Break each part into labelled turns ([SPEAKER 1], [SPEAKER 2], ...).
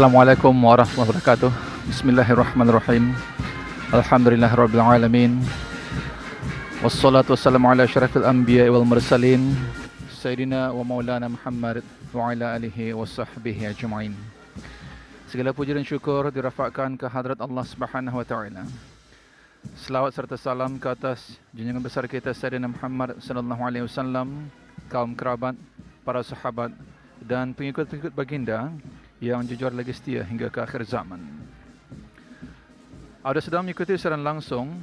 [SPEAKER 1] Assalamualaikum warahmatullahi wabarakatuh. Bismillahirrahmanirrahim. Alhamdulillahirabbil alamin. Wassalatu wassalamu ala asyrafil anbiya'i wal mursalin Sayyidina wa maulana Muhammad wa ala alihi wa sahbihi ajma'in. Segala puji dan syukur dirafakkan ke hadrat Allah Subhanahu wa taala. Selawat serta salam ke atas junjungan besar kita Sayyidina Muhammad sallallahu alaihi wasallam, kaum kerabat, para sahabat dan pengikut-pengikut baginda yang jujur lagi setia hingga ke akhir zaman. Anda sedang mengikuti secara langsung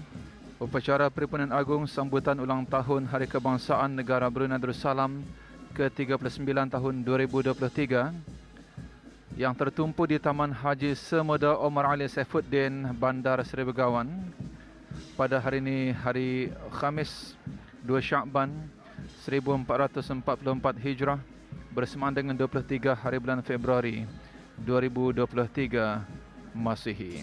[SPEAKER 1] upacara Perhimpunan Agung sambutan ulang tahun Hari Kebangsaan Negara Brunei Darussalam ke-39 tahun 2023 yang tertumpu di Taman Haji Semuda Omar Ali Saifuddin, Bandar Seri Begawan pada hari ini, hari Khamis 2 Syakban 1444 Hijrah, bersamaan dengan 23 hari bulan Februari 2023 Masihi,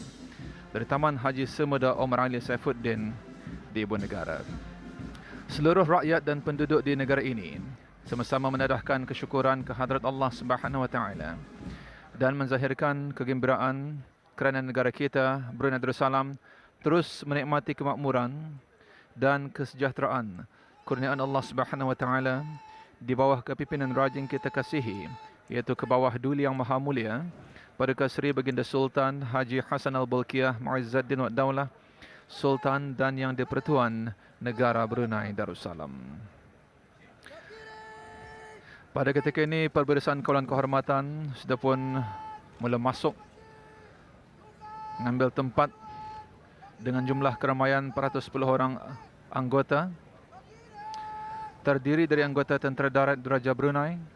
[SPEAKER 1] dari Taman Haji Semuda Omar Ali Saifuddin di Ibu Negara. Seluruh rakyat dan penduduk di negara ini sama-sama menadahkan kesyukuran kehadrat Allah Subhanahu wa taala dan menzahirkan kegembiraan kerana negara kita Brunei Darussalam terus menikmati kemakmuran dan kesejahteraan kurniaan Allah Subhanahu wa taala di bawah kepimpinan rajin kita kasihi, iaitu ke bawah Duli Yang Maha Mulia Paduka Seri Baginda Sultan Haji Hassan Al-Bolkiah Mu'izzuddin Wad Daulah, Sultan dan Yang di-Pertuan Negara Brunei Darussalam. Pada ketika ini, perbarisan kawalan kehormatan sudah pun mula masuk mengambil tempat dengan jumlah keramaian 410 orang anggota, terdiri dari anggota Tentera Darat Diraja Brunei,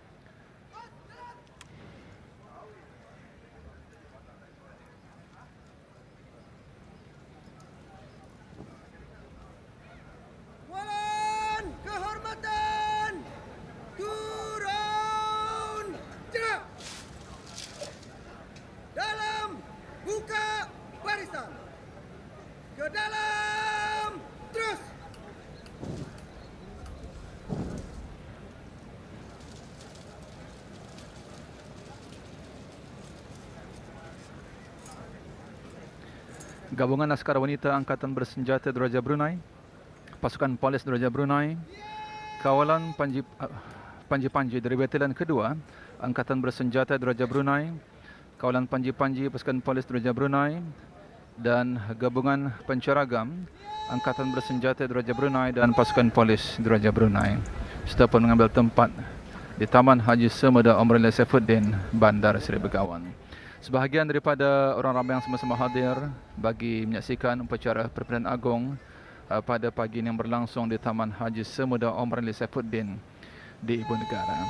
[SPEAKER 1] Gabungan Askar Wanita Angkatan Bersenjata Diraja Brunei, Pasukan Polis Diraja Brunei, Kawalan Panji-Panji dari Batalion Kedua Angkatan Bersenjata Diraja Brunei, Kawalan Panji-Panji Pasukan Polis Diraja Brunei, dan Gabungan Penceragam Angkatan Bersenjata Diraja Brunei dan Pasukan Polis Diraja Brunei sudah pun mengambil tempat di Taman Haji Semuda Omar Ali Saifuddin, Bandar Seri Begawan. Sebahagian daripada orang ramai yang sama-sama hadir bagi menyaksikan upacara Perhimpunan Agung pada pagi ini yang berlangsung di Taman Haji Semuda Omar Ali Saifuddin di Ibu Negara.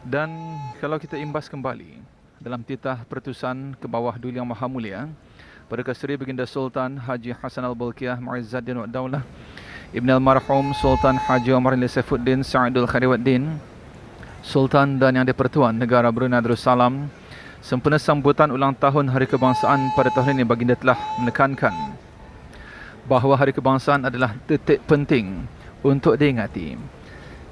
[SPEAKER 1] Dan kalau kita imbas kembali dalam titah pertusan ke bawah Duli Yang Maha Mulia Paduka Seri Baginda Sultan Haji Hassan Al-Bolkiah Mu'izzuddin Wad Daulah, Ibn Al-Marhum Sultan Haji Omar Ali Saifuddin Sa'idul Khairuddin, Sultan dan Yang di-Pertuan Negara Brunei Darussalam, sempena sambutan ulang tahun Hari Kebangsaan pada tahun ini, baginda telah menekankan bahawa Hari Kebangsaan adalah titik penting untuk diingati.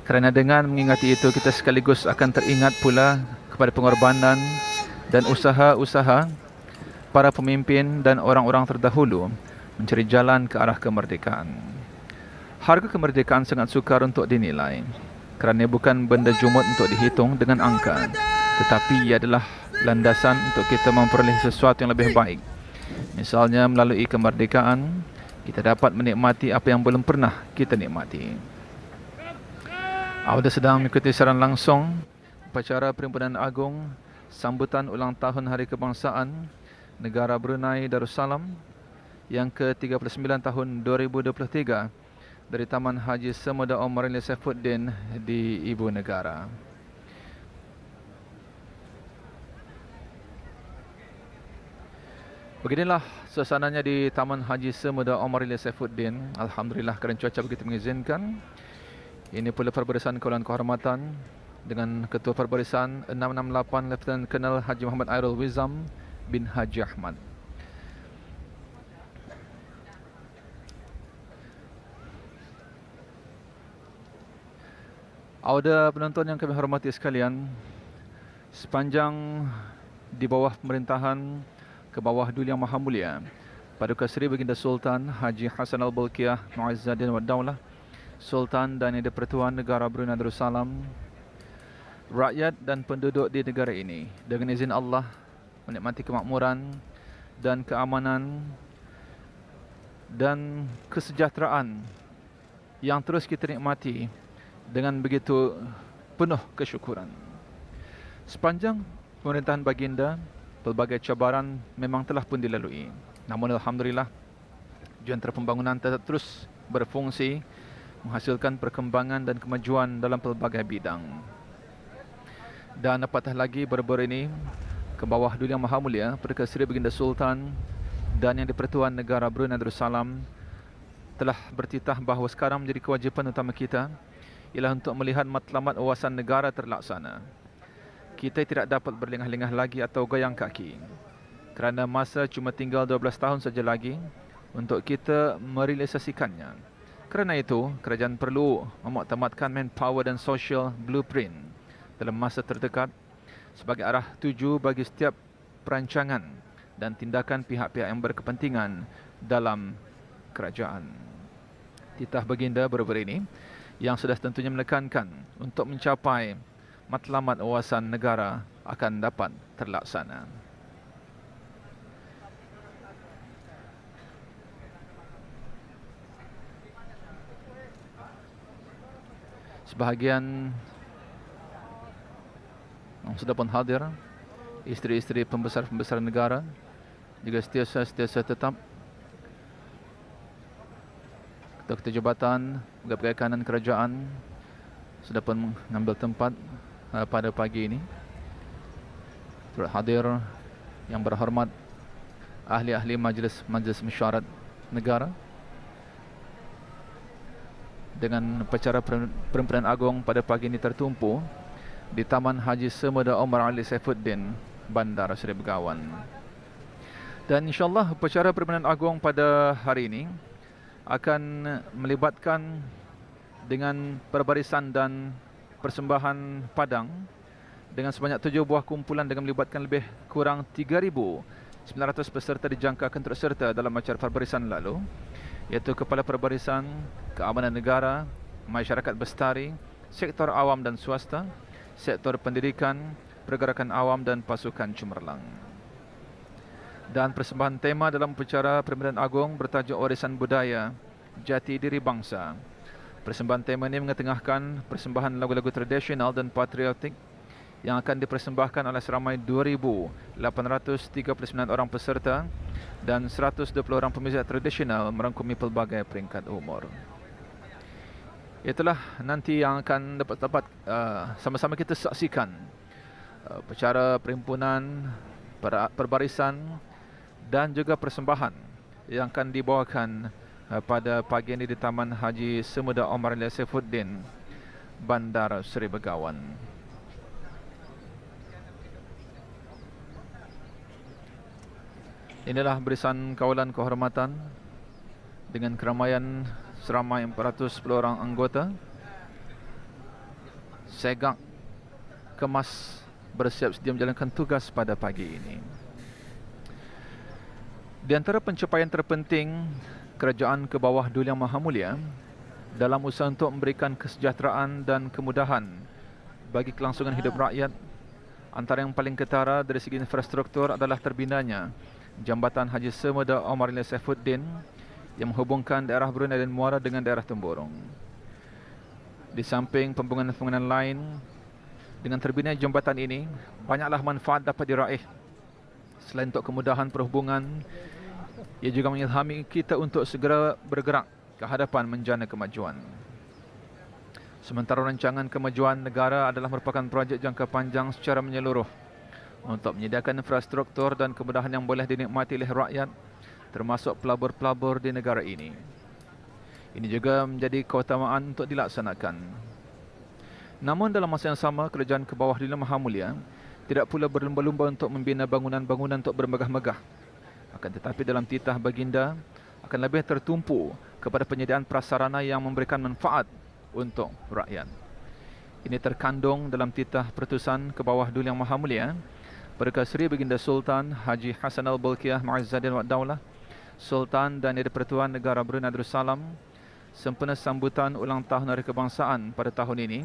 [SPEAKER 1] Kerana dengan mengingati itu, kita sekaligus akan teringat pula kepada pengorbanan dan usaha-usaha para pemimpin dan orang-orang terdahulu mencari jalan ke arah kemerdekaan. Harga kemerdekaan sangat sukar untuk dinilai, kerana bukan benda jumut untuk dihitung dengan angka, tetapi ia adalah landasan untuk kita memperoleh sesuatu yang lebih baik. Misalnya, melalui kemerdekaan, kita dapat menikmati apa yang belum pernah kita nikmati. Anda sedang mengikuti secara langsung upacara Perhimpunan Agung sambutan ulang tahun Hari Kebangsaan Negara Brunei Darussalam yang ke-39 tahun 2023 dari Taman Haji Semuda Omar Ali Saifuddin di Ibu Negara. Beginilah suasananya di Taman Haji Semuda Omar Ali Saifuddin. Alhamdulillah kerana cuaca begitu mengizinkan. Ini pula perbarisan kawalan kehormatan dengan Ketua Perbarisan 668 Lieutenant Colonel Haji Muhammad Airul Wizam bin Haji Ahmad. Auda penonton yang kami hormati sekalian, sepanjang di bawah pemerintahan ke bawah Duli Yang Maha Mulia Paduka Seri Baginda Sultan Haji Hassan Al-Bolkiah Mu'izzuddin wa Daulah, Sultan dan Yang di-Pertuan Negara Brunei Darussalam, rakyat dan penduduk di negara ini dengan izin Allah menikmati kemakmuran dan keamanan dan kesejahteraan yang terus kita nikmati dengan begitu penuh kesyukuran. Sepanjang pemerintahan Baginda, pelbagai cabaran memang telah pun dilalui. Namun alhamdulillah, jentera pembangunan tetap terus berfungsi, menghasilkan perkembangan dan kemajuan dalam pelbagai bidang. Dan apatah lagi baru-baru ini, ke bawah Duli Yang Maha Mulia Paduka Seri Baginda Sultan dan Yang di-Pertuan Negara Brunei Darussalam telah bertitah bahawa sekarang menjadi kewajipan utama kita ialah untuk melihat matlamat awasan negara terlaksana. Kita tidak dapat berlengah-lengah lagi atau goyang kaki, kerana masa cuma tinggal 12 tahun saja lagi untuk kita merealisasikannya. Kerana itu, kerajaan perlu memuktamadkan manpower dan social blueprint dalam masa terdekat sebagai arah tuju bagi setiap perancangan dan tindakan pihak-pihak yang berkepentingan dalam kerajaan. Titah Baginda baru-baru ini yang sudah tentunya menekankan untuk mencapai matlamat awasan negara akan dapat terlaksana. Sebahagian yang sudah pun hadir, isteri-isteri pembesar-pembesar negara, juga setiausaha tetap, ketua-ketua jabatan, pegawai kanan kerajaan sudah pun mengambil tempat pada pagi ini. Turut hadir yang berhormat ahli-ahli majlis mesyuarat negara dengan upacara perhimpunan agung pada pagi ini tertumpu di Taman Haji Semuda Omar Ali Saifuddin, Bandar Seri Begawan. Dan insyaAllah upacara perhimpunan agung pada hari ini akan melibatkan dengan perbarisan dan persembahan padang dengan sebanyak 7 buah kumpulan dengan melibatkan lebih kurang 3,900 peserta dijangkakan turut serta dalam acara perbarisan lalu, iaitu Kepala Perbarisan, Keamanan Negara, Masyarakat Bestari, Sektor Awam dan Swasta, Sektor Pendidikan, Pergerakan Awam dan Pasukan Cemerlang. Dan persembahan tema dalam upacara Perhimpunan Agung bertajuk Warisan Budaya Jati Diri Bangsa. Persembahan tema ini mengetengahkan persembahan lagu-lagu tradisional dan patriotik yang akan dipersembahkan oleh seramai 2,839 orang peserta dan 120 orang pemizat tradisional merangkumi pelbagai peringkat umur. Itulah nanti yang akan dapat sama-sama kita saksikan upacara perhimpunan, perbarisan dan juga persembahan yang akan dibawakan pada pagi ini di Taman Haji Semuda Omar Ali Saifuddin, Bandar Seri Begawan. Inilah barisan kawalan kehormatan dengan keramaian seramai 410 orang anggota, segak, kemas, bersiap sedia menjalankan tugas pada pagi ini. Di antara pencapaian terpenting kerajaan ke bawah Duli Yang Maha Mulia dalam usaha untuk memberikan kesejahteraan dan kemudahan bagi kelangsungan hidup rakyat, antara yang paling ketara dari segi infrastruktur adalah terbinanya Jambatan Haji Semuda Omar Ali Saifuddin yang menghubungkan daerah Brunei dan Muara dengan daerah Temburong. Di samping pembangunan-pembangunan lain, dengan terbinanya jambatan ini, banyaklah manfaat dapat diraih. Selain untuk kemudahan perhubungan, ia juga mengilhami kita untuk segera bergerak ke hadapan menjana kemajuan. Sementara rancangan kemajuan negara adalah merupakan projek jangka panjang secara menyeluruh untuk menyediakan infrastruktur dan kemudahan yang boleh dinikmati oleh rakyat, termasuk pelabur-pelabur di negara ini. Ini juga menjadi keutamaan untuk dilaksanakan. Namun dalam masa yang sama, kerajaan ke bawah Duli Yang Maha Mulia tidak pula berlumba-lumba untuk membina bangunan-bangunan untuk bermegah-megah. Akan tetapi dalam titah Baginda akan lebih tertumpu kepada penyediaan prasarana yang memberikan manfaat untuk rakyat. Ini terkandung dalam titah pertusan ke bawah Duli Yang Maha Mulia Berkat Seri Baginda Sultan Haji Hassanal Bolkiah Mu'izzuddin Wad Daulah, Sultan dan Yang di-Pertuan Negara Brunei Darussalam, sempena sambutan ulang tahun Hari Kebangsaan pada tahun ini,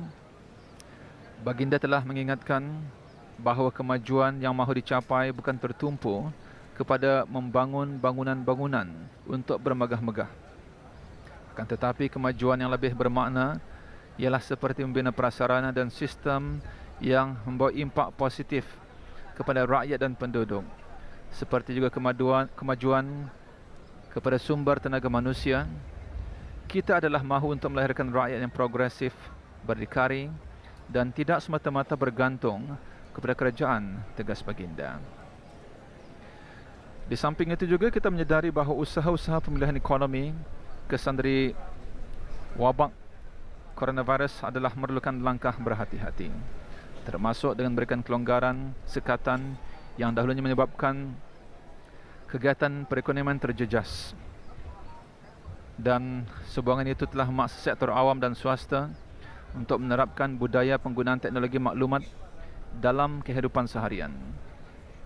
[SPEAKER 1] Baginda telah mengingatkan bahawa kemajuan yang mahu dicapai bukan tertumpu kepada membangun bangunan-bangunan untuk bermegah-megah. Akan tetapi kemajuan yang lebih bermakna ialah seperti membina prasarana dan sistem yang membawa impak positif kepada rakyat dan penduduk, seperti juga kemajuan kepada sumber tenaga manusia. Kita adalah mahu untuk melahirkan rakyat yang progresif, berdikari dan tidak semata-mata bergantung kepada kerajaan, tegas Baginda. Di samping itu juga kita menyedari bahawa usaha-usaha pemulihan ekonomi kesan dari wabak coronavirus adalah memerlukan langkah berhati-hati, termasuk dengan memberikan kelonggaran sekatan yang dahulunya menyebabkan kegiatan perekonomian terjejas. Dan sehubungan itu telah memaksa sektor awam dan swasta untuk menerapkan budaya penggunaan teknologi maklumat dalam kehidupan seharian.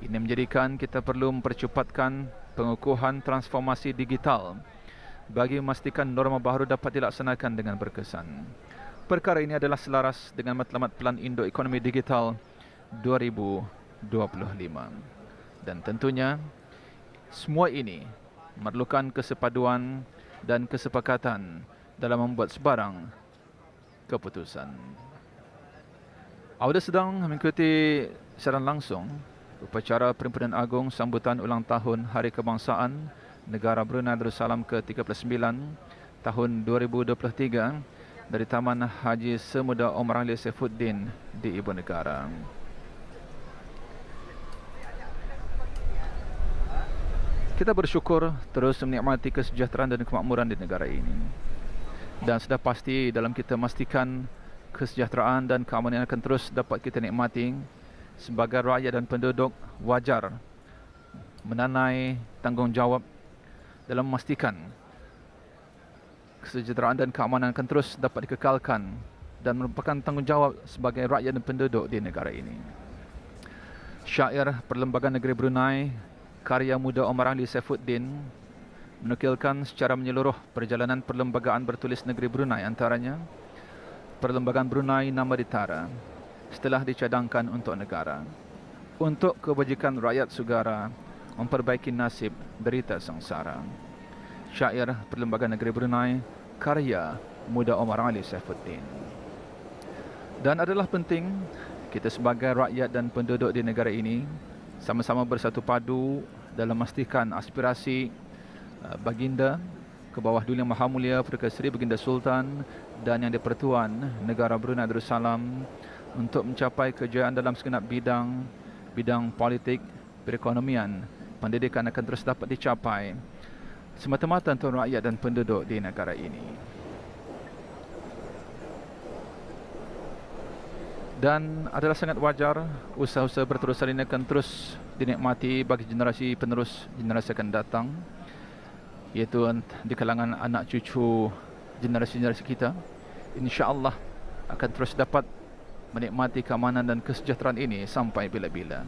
[SPEAKER 1] Ini menjadikan kita perlu mempercepatkan pengukuhan transformasi digital bagi memastikan norma baru dapat dilaksanakan dengan berkesan. Perkara ini adalah selaras dengan matlamat Pelan Indo Ekonomi Digital 2025. Dan tentunya, semua ini memerlukan kesepaduan dan kesepakatan dalam membuat sebarang keputusan. Awak sedang mengikuti siaran langsung upacara Perhimpunan Agung sambutan ulang tahun Hari Kebangsaan Negara Brunei Darussalam ke-39 tahun 2023 dari Taman Haji Semuda Omar Ali Saifuddin di Ibu Negara. Kita bersyukur terus menikmati kesejahteraan dan kemakmuran di negara ini. Dan sudah pasti dalam kita memastikan kesejahteraan dan keamanan akan terus dapat kita nikmati, sebagai rakyat dan penduduk wajar menanai tanggungjawab dalam memastikan kesejahteraan dan keamanan akan terus dapat dikekalkan dan merupakan tanggungjawab sebagai rakyat dan penduduk di negara ini. Syair Perlembagaan Negeri Brunei karya muda Omar Ali Saifuddin menukilkan secara menyeluruh perjalanan perlembagaan bertulis negeri Brunei, antaranya Perlembagaan Brunei Nama Ditara setelah dicadangkan untuk negara, untuk kebajikan rakyat sugara, memperbaiki nasib derita sengsara. Syair Perlembagaan Negeri Brunei karya muda Omar Ali Saifuddin. Dan adalah penting kita sebagai rakyat dan penduduk di negara ini sama-sama bersatu padu dalam memastikan aspirasi Baginda ke bawah Duli Yang Maha Mulia Perdana Seri Baginda Sultan dan Yang di-Pertuan Negara Brunei Darussalam untuk mencapai kejayaan dalam segenap bidang politik, perekonomian, pendidikan akan terus dapat dicapai semata-mata untuk rakyat dan penduduk di negara ini. Dan adalah sangat wajar usaha-usaha berterusan ini akan terus dinikmati bagi generasi penerus generasi akan datang, iaitu di kalangan anak cucu generasi-generasi kita. InsyaAllah akan terus dapat menikmati keamanan dan kesejahteraan ini sampai bila-bila.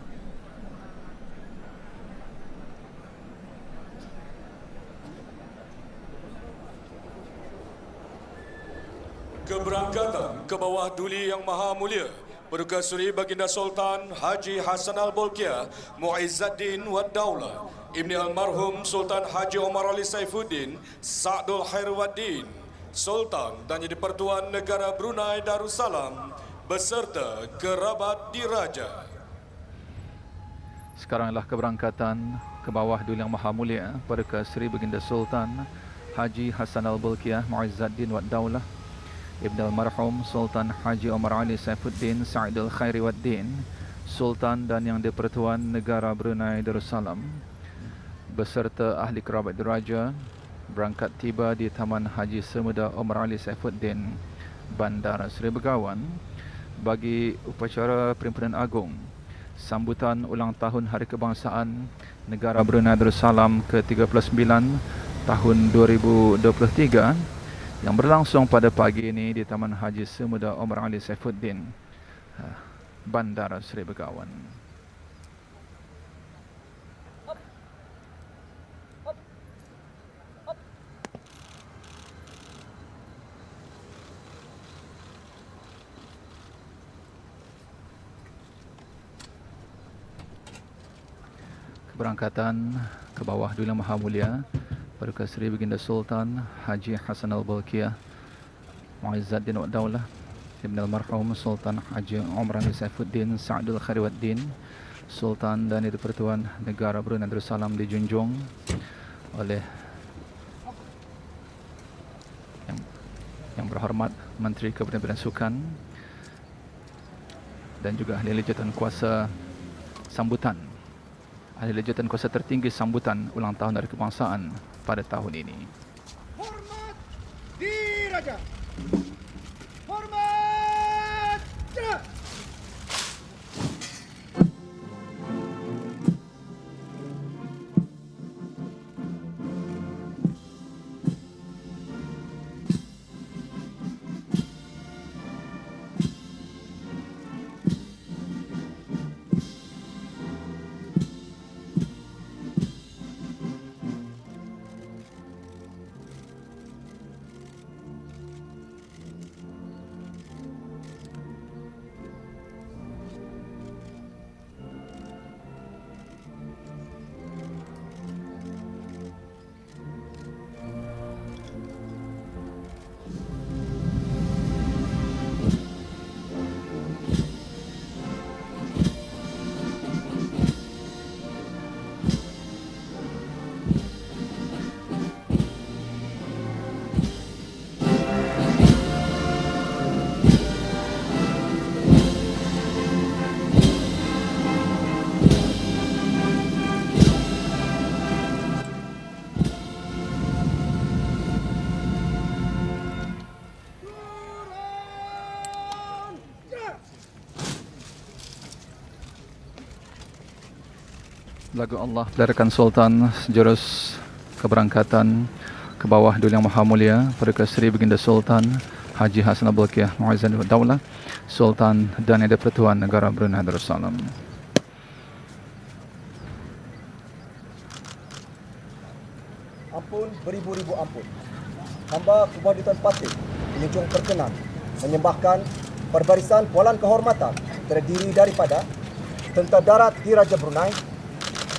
[SPEAKER 2] Keberangkatan ke bawah Duli Yang Maha Mulia Perdana Seri Baginda Sultan Haji Hassanal Bolkiah Mu'izzuddin Wad Daulah Ibni Almarhum Sultan Haji Omar Ali Saifuddin Sa'dul Khairwaddin Sultan dan Yang di-Pertuan Negara Brunei Darussalam beserta kerabat diraja.
[SPEAKER 1] Sekarang adalah keberangkatan ke bawah Duli Yang Maha Mulia Perdana Seri Baginda Sultan Haji Hassanal Bolkiah Mu'izzuddin Wad Daulah Ibn Almarhum Sultan Haji Omar Ali Saifuddin Sa'dul Khairwaddin Sultan dan Yang di-Pertuan Negara Brunei Darussalam beserta ahli kerabat diraja berangkat tiba di Taman Haji Semuda Omar Ali Saifuddin Bandar Seri Begawan bagi upacara Perhimpunan Agung sambutan ulang tahun Hari Kebangsaan Negara Brunei Darussalam ke-39 tahun 2023 yang berlangsung pada pagi ini di Taman Haji Semuda Omar Ali Saifuddin Bandar Seri Begawan. keberangkatan ke bawah Duli Yang Maha Mulia Paduka Seri Baginda Sultan Haji Hassanal Bolkiah Muizzaddin Wad Daulah Ibn Almarhum Sultan Haji Omrani Saifuddin Sa'dul Khairuddin Sultan dan Di-Pertuan Negara Brunei Darussalam dijunjung oleh yang berhormat Menteri Kebudayaan dan Sukan dan juga ahli jawatan kuasa sambutan, ahli jawatan kuasa tertinggi sambutan ulang tahun Hari Kebangsaan pada tahun ini.
[SPEAKER 3] Hormat Diraja. Hormat Diraja.
[SPEAKER 1] Lagu Allah Pelarikan Sultan sejurus keberangkatan ke bawah Duli Yang Maha Mulia Paduka Seri Baginda Sultan Haji Hassanal Bolkiah Muizzaddin Wad Daulah Sultan dan Di-Pertuan Negara Brunei Darussalam.
[SPEAKER 4] Ampun beribu-ribu ampun. Hamba Kebadutan Patih menjunjung perkenan menyembahkan perbarisan Pualan Kehormatan terdiri daripada Tentera Darat Diraja Brunei,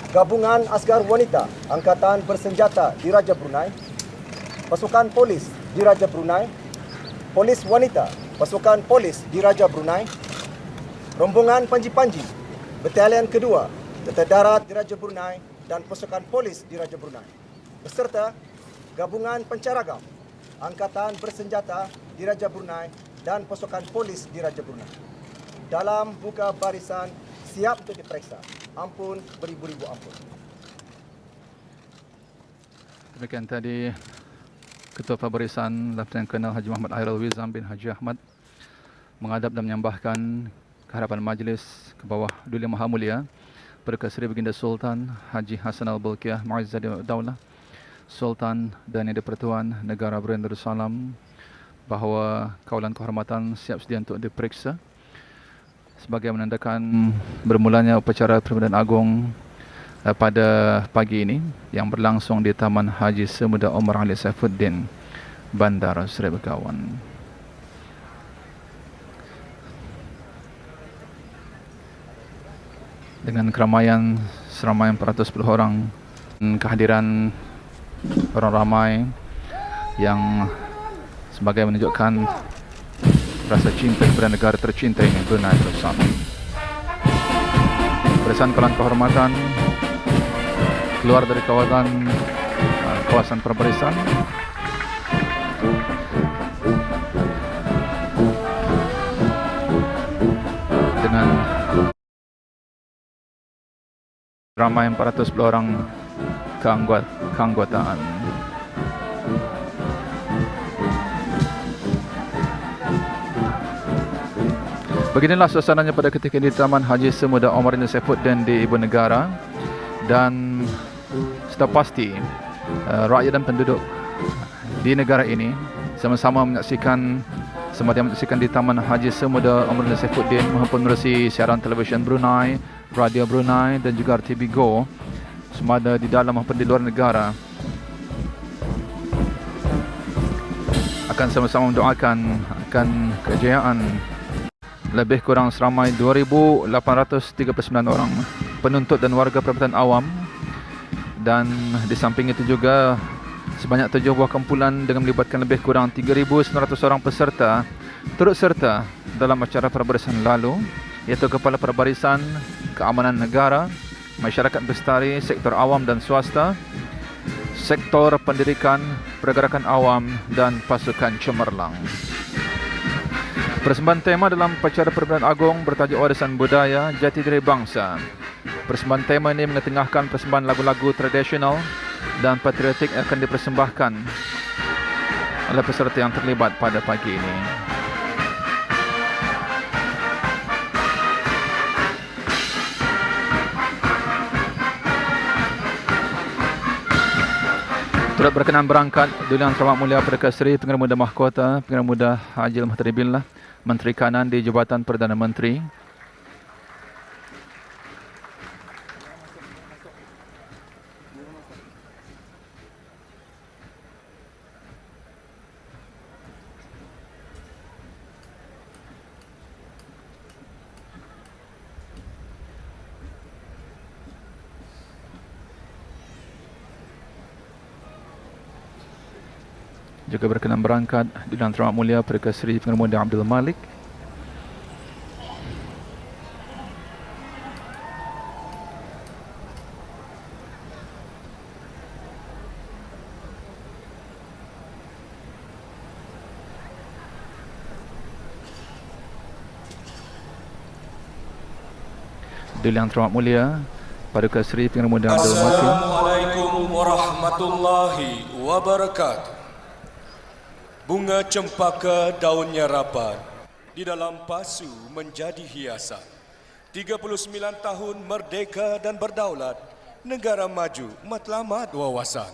[SPEAKER 4] Gabungan Askar Wanita Angkatan Bersenjata Diraja Brunei, Pasukan Polis Diraja Brunei, Polis Wanita Pasukan Polis Diraja Brunei, Rombongan Panji-Panji Batalion Kedua Tentera Darat Diraja Brunei dan Pasukan Polis Diraja Brunei, beserta Gabungan Pencaragam Angkatan Bersenjata Diraja Brunei dan Pasukan Polis Diraja Brunei dalam muka barisan siap untuk diperiksa. Ampun beribu-ribu ampun.
[SPEAKER 1] Demikian tadi Ketua Pembarisan Lieutenant Colonel Haji Muhammad Hairul Wizam bin Haji Ahmad menghadap dan menyambahkan kehadapan majlis ke bawah Duli Yang Maha Mulia Paduka Seri Baginda Sultan Haji Hassanal Bolkiah Muizzaddin Wad Daulah Sultan dan Di-Pertuan Negara Brunei Darussalam bahawa kawalan kehormatan siap sedia untuk diperiksa sebagai menandakan bermulanya upacara Permandan Agong pada pagi ini yang berlangsung di Taman Haji Semuda Omar Ali Saifuddin, Bandar Seri Begawan. Dengan keramaian seramai 410 orang dan kehadiran orang ramai yang sebagai menunjukkan rasa cinta kepada negara tercinta ini, Brunei Darussalam. Barisan kawalan kehormatan keluar dari kawasan perbarisan dengan ramai 410 orang keanggotaan. Beginilah suasananya pada ketika ini di Taman Haji Semuda Omar Ali Saifuddin di Ibu Negara, dan sudah pasti rakyat dan penduduk di negara ini sama-sama menyaksikan di Taman Haji Semuda Omar Ali Saifuddin maupun melalui siaran televisyen Brunei, radio Brunei dan juga RTV Go, semua ada di dalam maupun di luar negara, akan sama-sama mendoakan akan kejayaan lebih kurang seramai 2,839 orang penuntut dan warga perabatan awam Dan di samping itu juga sebanyak 7 buah kumpulan dengan melibatkan lebih kurang 3,900 orang peserta turut serta dalam acara perbarisan lalu, iaitu Kepala Perbarisan, Keamanan Negara, Masyarakat Bestari, Sektor Awam dan Swasta, Sektor Pendidikan, Pergerakan Awam dan Pasukan Cemerlang. Persembahan tema dalam upacara Perbilihan Agung bertajuk Warisan Budaya Jati Diri Bangsa. Persembahan tema ini mengetengahkan persembahan lagu-lagu tradisional dan patriotik yang akan dipersembahkan oleh peserta yang terlibat pada pagi ini. Turut berkenan berangkat Duli Yang Teramat Mulia Perdana Seri Pengarah Muda Mahkota Pengarah Muda Haji Al-Muhtadir Billah, Menteri Kanan di Jabatan Perdana Menteri. Juga berkenan berangkat Duli Yang Teramat Mulia Perdana Seri Pengarah Muda Abdul Malik, Duli Yang Teramat Mulia Perdana Seri Pengarah Muda Abdul Malik.
[SPEAKER 2] Assalamualaikum warahmatullahi wabarakatuh. Bunga cempaka daunnya rapat, di dalam pasu menjadi hiasan. 39 tahun merdeka dan berdaulat, negara maju matlamat wawasan.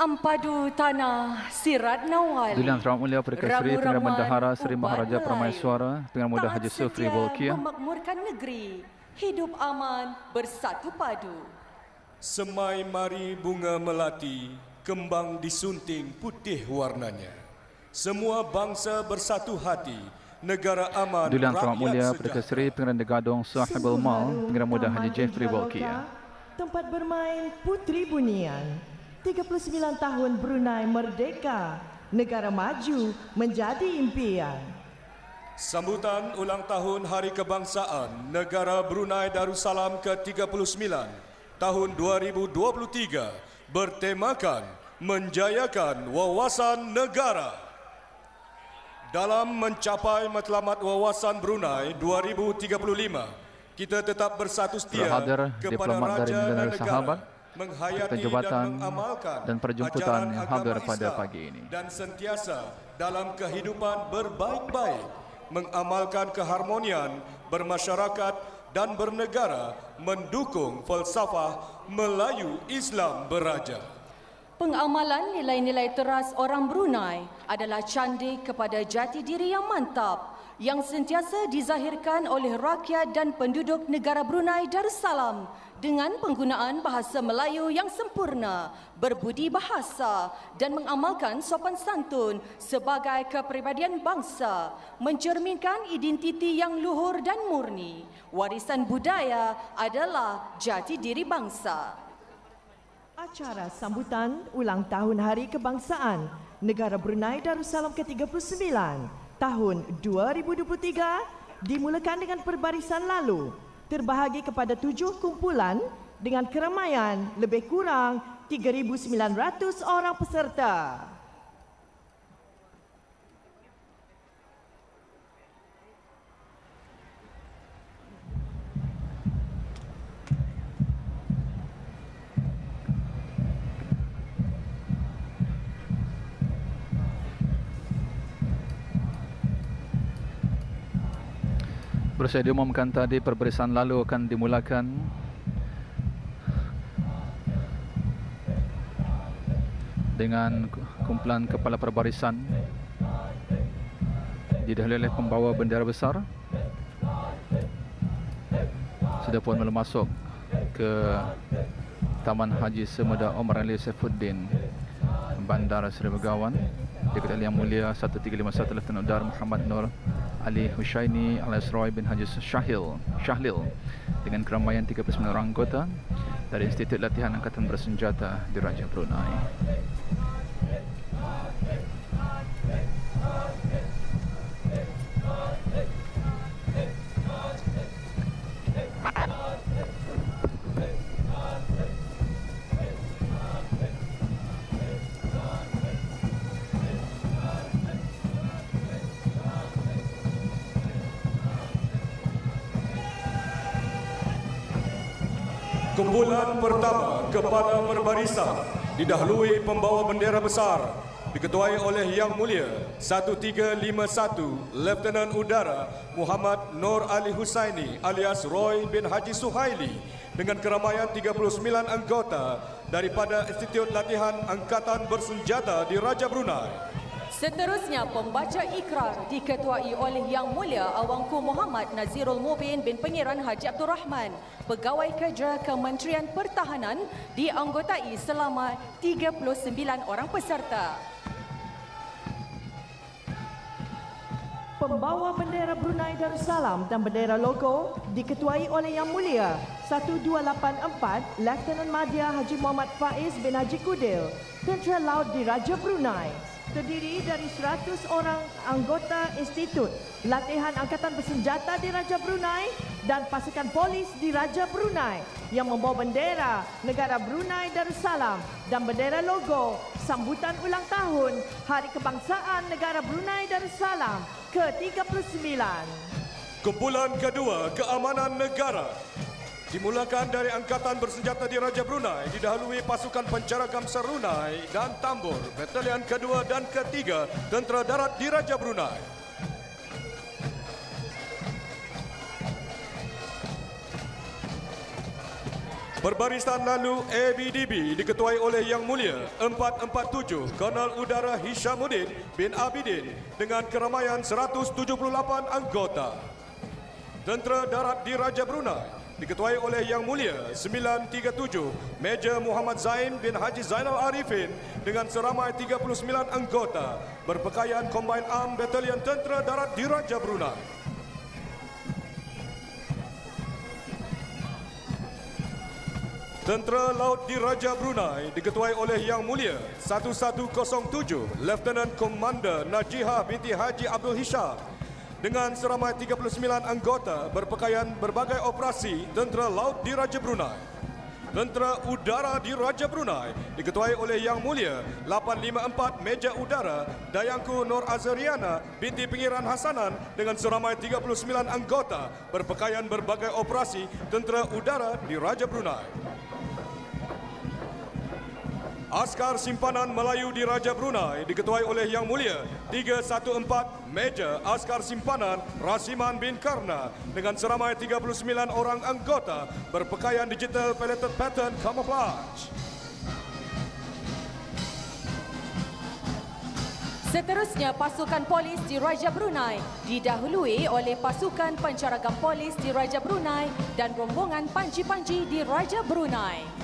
[SPEAKER 5] Ampadu tanah sirat nawal.
[SPEAKER 1] Duli Yang Teramat Mulia Perdana Seri Pengarah Bendahara Seri Maharaja Permaiswara Pengarah Muda Haji Sufri Bolkiah.
[SPEAKER 5] Memakmurkan negeri, hidup aman bersatu padu.
[SPEAKER 2] Semai mari bunga melati, kembang disunting putih warnanya. Semua bangsa bersatu hati, negara aman,
[SPEAKER 1] Duli Yang Teramat Mulia
[SPEAKER 2] rakyat
[SPEAKER 1] Perdana
[SPEAKER 2] sejahtera.
[SPEAKER 1] Seri Pengarah Gadong Sahibul Mal Pengarah Muda Haji Jeffrey Bolkiah.
[SPEAKER 6] Tempat bermain Putri Bunian. 39 tahun Brunei merdeka, negara maju menjadi impian.
[SPEAKER 2] Sambutan ulang tahun Hari Kebangsaan Negara Brunei Darussalam ke-39 tahun 2023 bertemakan menjayakan wawasan negara. Dalam mencapai matlamat wawasan Brunei 2035, kita tetap bersatu setia
[SPEAKER 1] Berhadir
[SPEAKER 2] kepada
[SPEAKER 1] diplomat dari
[SPEAKER 2] raja dan
[SPEAKER 1] negara
[SPEAKER 2] negara,
[SPEAKER 1] sahabat,
[SPEAKER 2] menghayati
[SPEAKER 1] jabatan
[SPEAKER 2] dan mengamalkan
[SPEAKER 1] dan perjumputan
[SPEAKER 2] ajaran
[SPEAKER 1] yang
[SPEAKER 2] agama
[SPEAKER 1] hadir pada
[SPEAKER 2] Islam
[SPEAKER 1] pagi ini.
[SPEAKER 2] dan sentiasa dalam kehidupan berbaik-baik, mengamalkan keharmonian bermasyarakat dan bernegara, mendukung falsafah Melayu Islam beraja.
[SPEAKER 5] Pengamalan nilai-nilai teras orang Brunei adalah candi kepada jati diri yang mantap yang sentiasa dizahirkan oleh rakyat dan penduduk negara Brunei Darussalam dengan penggunaan bahasa Melayu yang sempurna, berbudi bahasa dan mengamalkan sopan santun sebagai kepribadian bangsa, mencerminkan identiti yang luhur dan murni. Warisan budaya adalah jati diri bangsa.
[SPEAKER 6] Acara sambutan ulang tahun Hari Kebangsaan Negara Brunei Darussalam ke-39 tahun 2023 dimulakan dengan perbarisan lalu, terbahagi kepada 7 kumpulan dengan keramaian lebih kurang 3,900 orang peserta.
[SPEAKER 1] Seperti saya diumumkan tadi, perbarisan lalu akan dimulakan dengan kumpulan kepala perbarisan didahului oleh pembawa bendera besar. Sudah pun mula masuk ke Taman Haji Semuda Omar Ali Saifuddin, Bandara Seri Begawan, diketuai Yang Mulia 1351 Lieutenant Udara Muhammad Nur Ali Hushaini alias Roy bin Haji Shahlil dengan keramaian 39 orang anggota. dari Institut Latihan Angkatan Bersenjata Diraja Brunei.
[SPEAKER 2] Kumpulan pertama kepala perbarisan didahului pembawa bendera besar diketuai oleh Yang Mulia 1351 Lieutenant Udara Muhammad Nur Ali Husaini alias Roy bin Haji Suhaili dengan keramaian 39 anggota daripada Institut Latihan Angkatan Bersenjata Diraja Brunei.
[SPEAKER 5] Seterusnya, pembaca ikrar diketuai oleh Yang Mulia Awangku Muhammad Nazirul Mubin bin Pengiran Haji Abdul Rahman, Pegawai Kerja Kementerian Pertahanan, dianggotai selama 39 orang peserta.
[SPEAKER 6] Pembawa bendera Brunei Darussalam dan bendera logo diketuai oleh Yang Mulia 1284 Lieutenant Madya Haji Muhammad Faiz bin Haji Kudil, Tentera Laut Diraja Brunei. Terdiri dari 100 orang anggota Institut Latihan Angkatan Bersenjata Diraja Brunei dan pasukan polis Diraja Brunei yang membawa bendera negara Brunei Darussalam dan bendera logo sambutan ulang tahun Hari Kebangsaan Negara Brunei Darussalam ke-39.
[SPEAKER 2] Kumpulan kedua, keamanan negara, dimulakan dari Angkatan Bersenjata Diraja Brunei didahului pasukan penceragam Serunai dan Tambur, Batalion kedua dan ketiga Tentera Darat Diraja Brunei. Perbarisan lalu ABDB diketuai oleh Yang Mulia 447 Kolonel Udara Hishamuddin bin Abidin dengan keramaian 178 anggota. Tentera Darat Diraja Brunei diketuai oleh Yang Mulia 937 Major Muhammad Zain bin Haji Zainal Arifin dengan seramai 39 anggota berpakaian Combined Arm Batalion Tentera Darat Diraja Brunei. Tentera Laut Diraja Brunei diketuai oleh Yang Mulia 1107 Lieutenant Commander Najihah binti Haji Abdul Hisham dengan seramai 39 anggota berpakaian berbagai operasi Tentera Laut Diraja Brunei. Tentera Udara Diraja Brunei diketuai oleh Yang Mulia 854 Major Udara Dayangku Nur Azariana binti Pengiran Hasanan dengan seramai 39 anggota berpakaian berbagai operasi Tentera Udara Diraja Brunei. Askar Simpanan Melayu Diraja Brunei diketuai oleh Yang Mulia 314 Major Askar Simpanan Rasiman bin Karna dengan seramai 39 orang anggota berpakaian digital piloted pattern camouflage.
[SPEAKER 5] Seterusnya, pasukan polis Diraja Brunei didahului oleh pasukan penceragam polis Diraja Brunei dan rombongan panji-panji Diraja Brunei.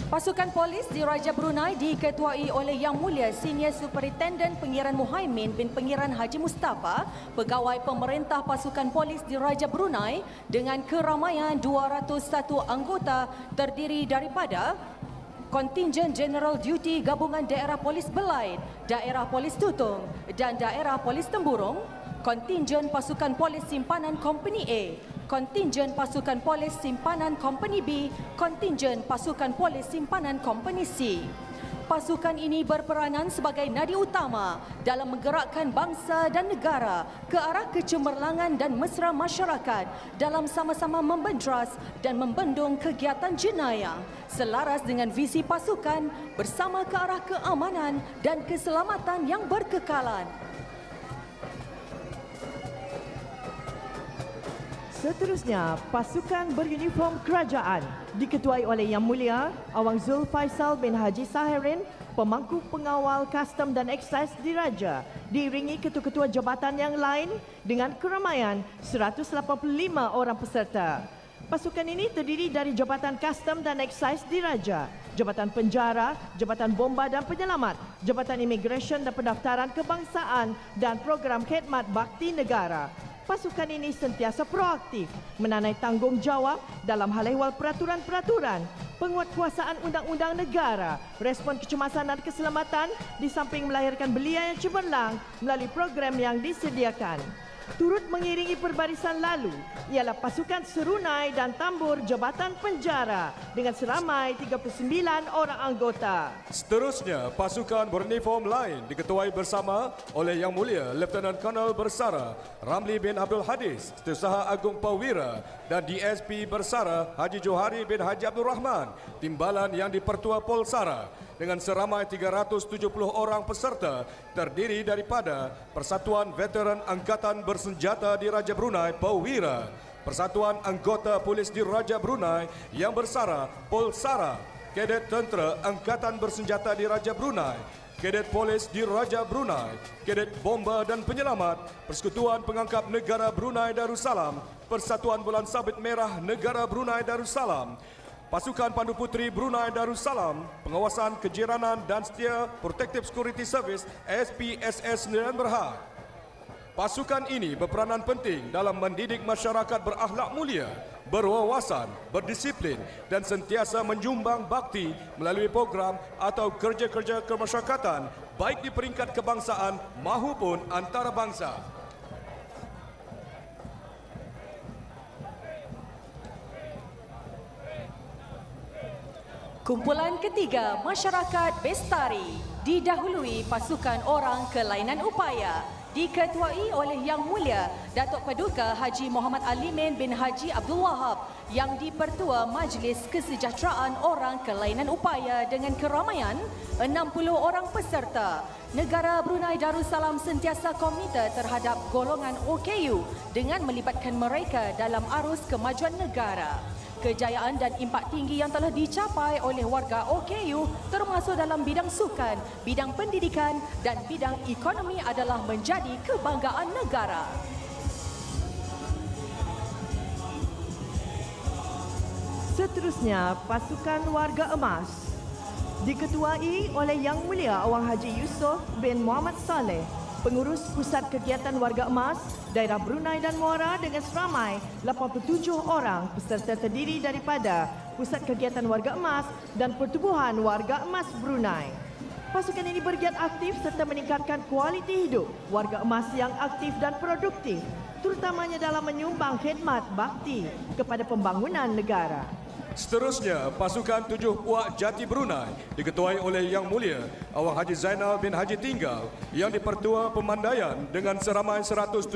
[SPEAKER 5] Pasukan polis Diraja Brunei diketuai oleh Yang Mulia Senior Superintendent Pengiran Muhaimin bin Pengiran Haji Mustafa, Pegawai Pemerintah Pasukan Polis Diraja Brunei dengan keramaian 201 anggota terdiri daripada Kontingen General Duty Gabungan Daerah Polis Belait, Daerah Polis Tutung dan Daerah Polis Temburong, Kontingen Pasukan Polis Simpanan Company A, Kontingen Pasukan Polis Simpanan Company B, Kontingen Pasukan Polis Simpanan Company C. Pasukan ini berperanan sebagai nadi utama dalam menggerakkan bangsa dan negara ke arah kecemerlangan dan mesra masyarakat dalam sama-sama membentras dan membendung kegiatan jenayah selaras dengan visi pasukan bersama ke arah keamanan dan keselamatan yang berkekalan.
[SPEAKER 6] Seterusnya, pasukan beruniform kerajaan diketuai oleh Yang Mulia Awang Zul Faisal bin Haji Sahirin, Pemangku Pengawal Custom dan Excise Diraja, diiringi ketua-ketua jabatan yang lain dengan keramaian 185 orang peserta. Pasukan ini terdiri dari Jabatan Custom dan Excise Diraja, Jabatan Penjara, Jabatan Bomba dan Penyelamat, Jabatan Imigresen dan Pendaftaran Kebangsaan dan Program Khidmat Bakti Negara. pasukan ini sentiasa proaktif, menanai tanggungjawab dalam hal ehwal peraturan-peraturan, penguatkuasaan undang-undang negara, respon kecemasan dan keselamatan di samping melahirkan belia yang cemerlang melalui program yang disediakan. Turut mengiringi perbarisan lalu ialah pasukan serunai dan tambur Jabatan Penjara dengan seramai 39 orang anggota.
[SPEAKER 2] Seterusnya, pasukan beruniform lain diketuai bersama oleh Yang Mulia Lieutenant Colonel Bersara Ramli bin Abdul Hadis, Setiausaha Agung Perwira, dan DSP Bersara Haji Johari bin Haji Abdul Rahman, timbalan yang dipertua Polsara, dengan seramai 370 orang peserta terdiri daripada Persatuan Veteran Angkatan Bersenjata di Raja Brunei Perwira, Persatuan Anggota Polis di Raja Brunei yang bersara Polsara, Kadet Tentera Angkatan Bersenjata di Raja Brunei, Kadet Polis di Raja Brunei, Kadet Bomba dan Penyelamat, Persekutuan Pengangkap Negara Brunei Darussalam, Persatuan Bulan Sabit Merah Negara Brunei Darussalam, Pasukan Pandu Puteri Brunei Darussalam, Pengawasan Kejiranan dan Setia Protective Security Service SPSS Nerian Berhad. Pasukan ini berperanan penting dalam mendidik masyarakat berakhlak mulia, berwawasan, berdisiplin dan sentiasa menyumbang bakti melalui program atau kerja-kerja kemasyarakatan baik di peringkat kebangsaan maupun antarabangsa.
[SPEAKER 5] Kumpulan ketiga, Masyarakat Bestari, didahului pasukan orang kelainan upaya, diketuai oleh Yang Mulia Datuk Paduka Haji Muhammad Alimin bin Haji Abdul Wahab yang dipertua Majlis Kesejahteraan Orang Kelainan Upaya dengan keramaian 60 orang peserta. Negara Brunei Darussalam sentiasa komited terhadap golongan OKU dengan melibatkan mereka dalam arus kemajuan negara. Kejayaan dan impak tinggi yang telah dicapai oleh warga OKU termasuk dalam bidang sukan, bidang pendidikan dan bidang ekonomi adalah menjadi kebanggaan negara.
[SPEAKER 6] Seterusnya, pasukan warga emas diketuai oleh Yang Mulia Awang Haji Yusof bin Muhammad Saleh, Pengurus Pusat Kegiatan Warga Emas Daerah Brunei dan Muara dengan seramai 87 orang peserta terdiri daripada Pusat Kegiatan Warga Emas dan Pertubuhan Warga Emas Brunei. Pasukan ini bergiat aktif serta meningkatkan kualiti hidup warga emas yang aktif dan produktif, terutamanya dalam menyumbang khidmat bakti kepada pembangunan negara.
[SPEAKER 2] Seterusnya, pasukan 7 Puak Jati Brunei diketuai oleh Yang Mulia Awang Haji Zainal bin Haji Tinggal yang dipertua Pemandaian dengan seramai 175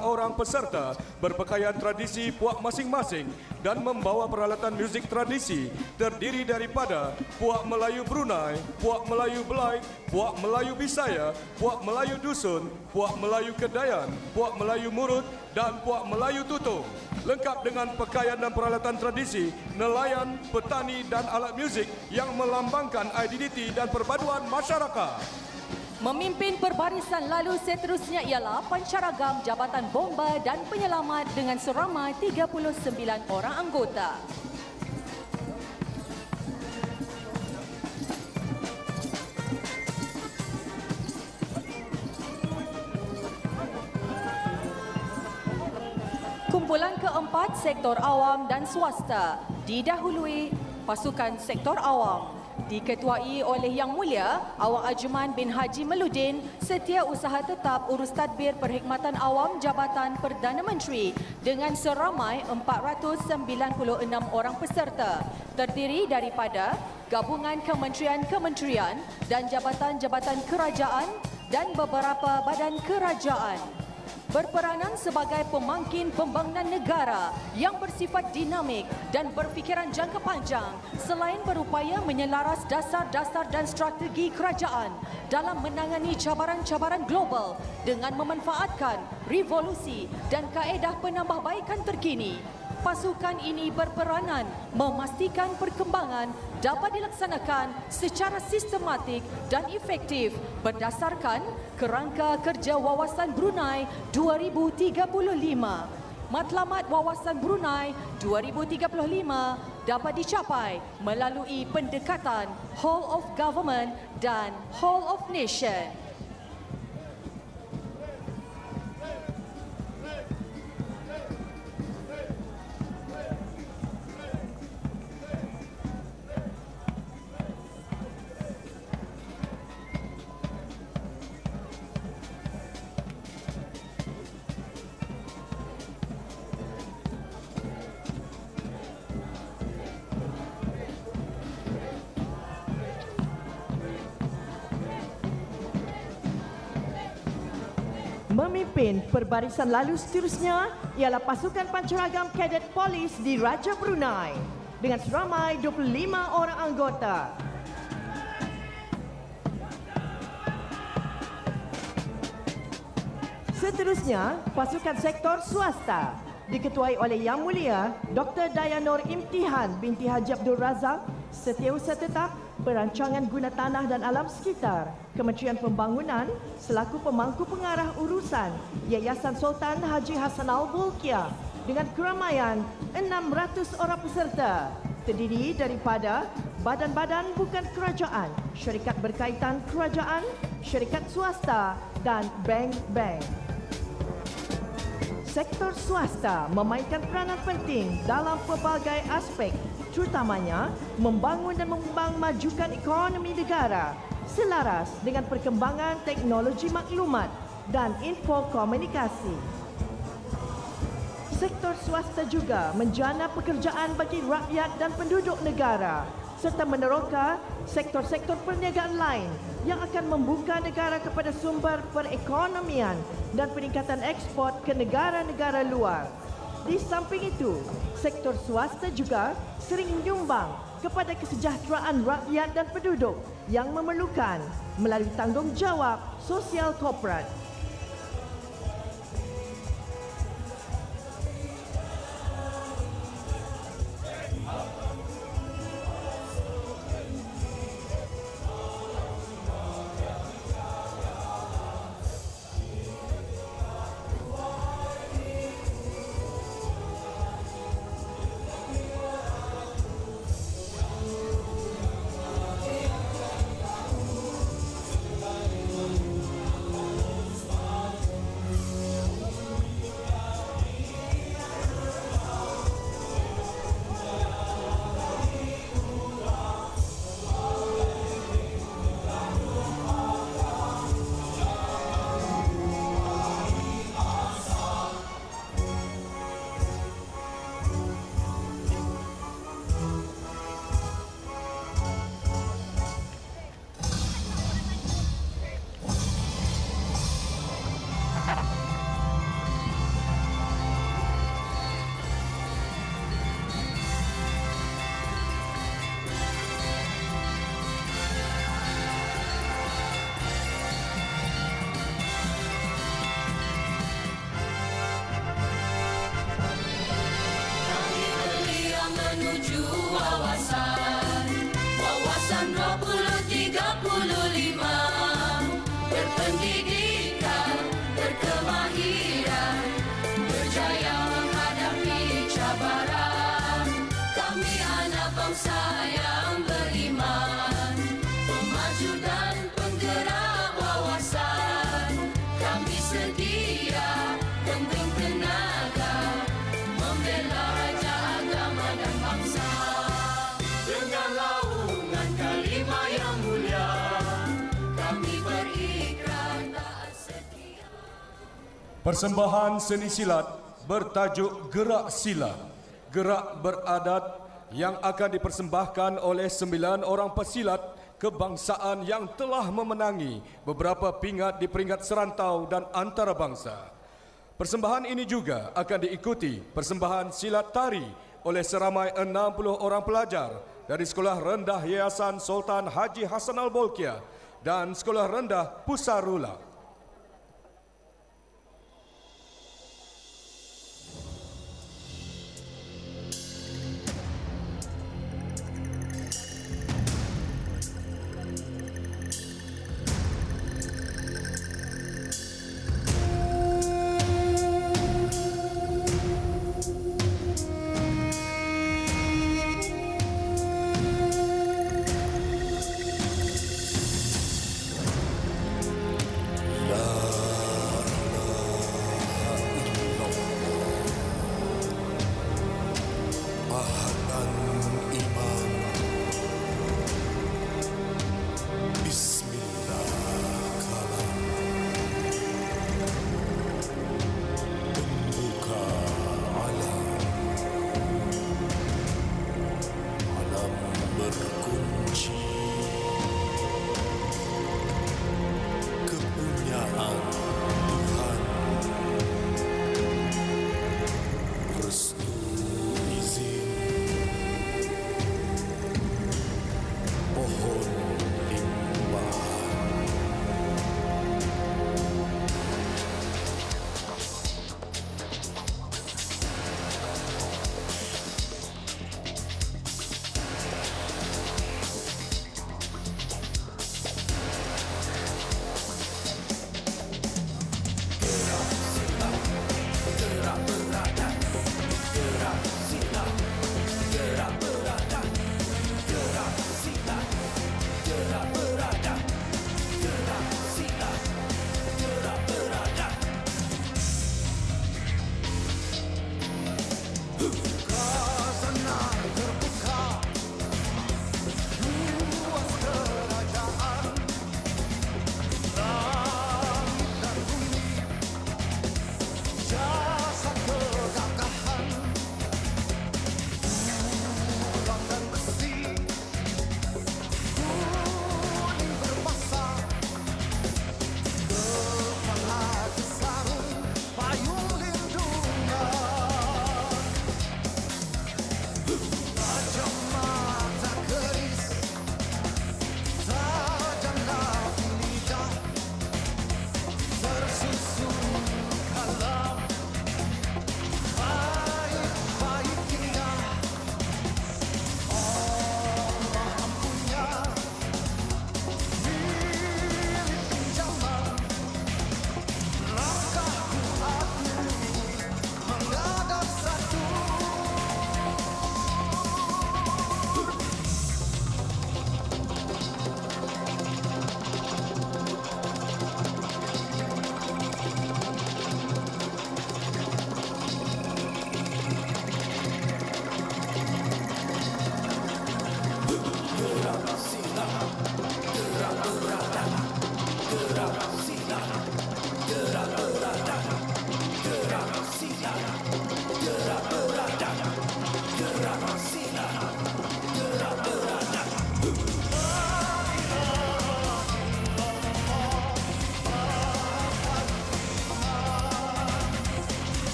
[SPEAKER 2] orang peserta berpakaian tradisi puak masing-masing dan membawa peralatan muzik tradisi terdiri daripada Puak Melayu Brunei, Puak Melayu Belai, Puak Melayu Bisaya, Puak Melayu Dusun, Puak Melayu Kedayan, Puak Melayu Murut dan Puak Melayu Tutung. Lengkap dengan pakaian dan peralatan tradisi, nelayan, petani dan alat muzik yang melambangkan identiti dan perpaduan masyarakat.
[SPEAKER 5] Memimpin perbarisan lalu seterusnya ialah Pancaragam Jabatan Bomba dan Penyelamat dengan seramai 39 orang anggota. Kumpulan keempat, Sektor Awam dan Swasta, didahului pasukan Sektor Awam, diketuai oleh Yang Mulia Awang Ajuman bin Haji Meludin, Setiausaha Tetap Urus Tadbir Perkhidmatan Awam Jabatan Perdana Menteri dengan seramai 496 orang peserta, terdiri daripada gabungan kementerian-kementerian dan jabatan-jabatan kerajaan dan beberapa badan kerajaan. Berperanan sebagai pemangkin pembangunan negara yang bersifat dinamik dan berfikiran jangka panjang selain berupaya menyelaras dasar-dasar dan strategi kerajaan dalam menangani cabaran-cabaran global dengan memanfaatkan revolusi dan kaedah penambahbaikan terkini. Pasukan ini berperanan memastikan perkembangan dapat dilaksanakan secara sistematik dan efektif berdasarkan Kerangka Kerja Wawasan Brunei 2035. Matlamat Wawasan Brunei 2035 dapat dicapai melalui pendekatan Whole of Government dan Whole of Nation.
[SPEAKER 6] memimpin perbarisan lalu seterusnya ialah pasukan pancaragam kadet polis di Raja Brunei dengan seramai 25 orang anggota. Seterusnya, pasukan sektor swasta diketuai oleh Yang Mulia Dr. Dayanur Imtihan binti Haji Abdul Razak, Setiausaha Tetap Perancangan Guna Tanah dan Alam Sekitar, Kementerian Pembangunan selaku pemangku pengarah urusan Yayasan Sultan Haji Hassanal Bolkiah dengan keramaian 600 orang peserta, terdiri daripada badan-badan bukan kerajaan, syarikat berkaitan kerajaan, syarikat swasta dan bank-bank. Sektor swasta memainkan peranan penting dalam pelbagai aspek, terutamanya membangun dan memajukan ekonomi negara selaras dengan perkembangan teknologi maklumat dan infokomunikasi. Sektor swasta juga menjana pekerjaan bagi rakyat dan penduduk negara serta meneroka sektor-sektor perniagaan lain yang akan membuka negara kepada sumber perekonomian dan peningkatan ekspor ke negara-negara luar. Di samping itu, sektor swasta juga sering menyumbang kepada kesejahteraan rakyat dan penduduk yang memerlukan melalui tanggungjawab sosial korporat.
[SPEAKER 2] Persembahan seni silat bertajuk Gerak Silat, gerak beradat yang akan dipersembahkan oleh 9 orang pesilat kebangsaan yang telah memenangi beberapa pingat di peringkat serantau dan antarabangsa. Persembahan ini juga akan diikuti persembahan silat tari oleh seramai 60 orang pelajar dari Sekolah Rendah Yayasan Sultan Haji Hassanal Bolkiah dan Sekolah Rendah Pusarula.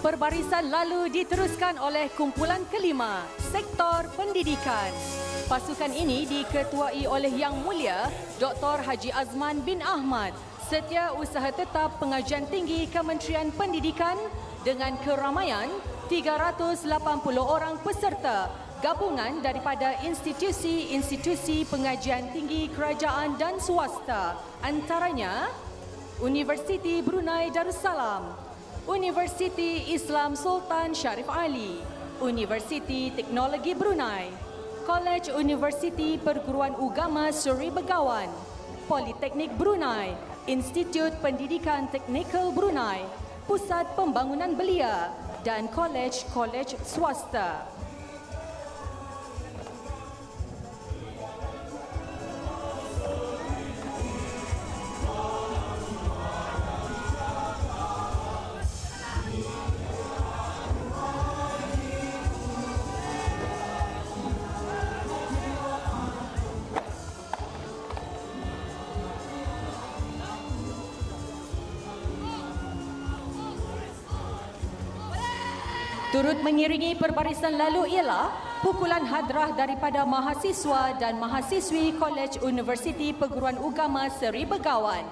[SPEAKER 5] Perbarisan lalu diteruskan oleh kumpulan kelima, Sektor Pendidikan. Pasukan ini diketuai oleh Yang Mulia Dr. Haji Azman bin Ahmad, Setiausaha Tetap Pengajian Tinggi Kementerian Pendidikan dengan keramaian 380 orang peserta gabungan daripada institusi-institusi pengajian tinggi kerajaan dan swasta, antaranya Universiti Brunei Darussalam, Universiti Islam Sultan Sharif Ali, Universiti Teknologi Brunei, Kolej Universiti Perguruan Ugama Seri Begawan, Politeknik Brunei, Institut Pendidikan Teknikal Brunei, Pusat Pembangunan Belia dan kolej-kolej swasta. Turut mengiringi perbarisan lalu ialah pukulan hadrah daripada mahasiswa dan mahasiswi Kolej Universiti Perguruan Ugama Seri Begawan.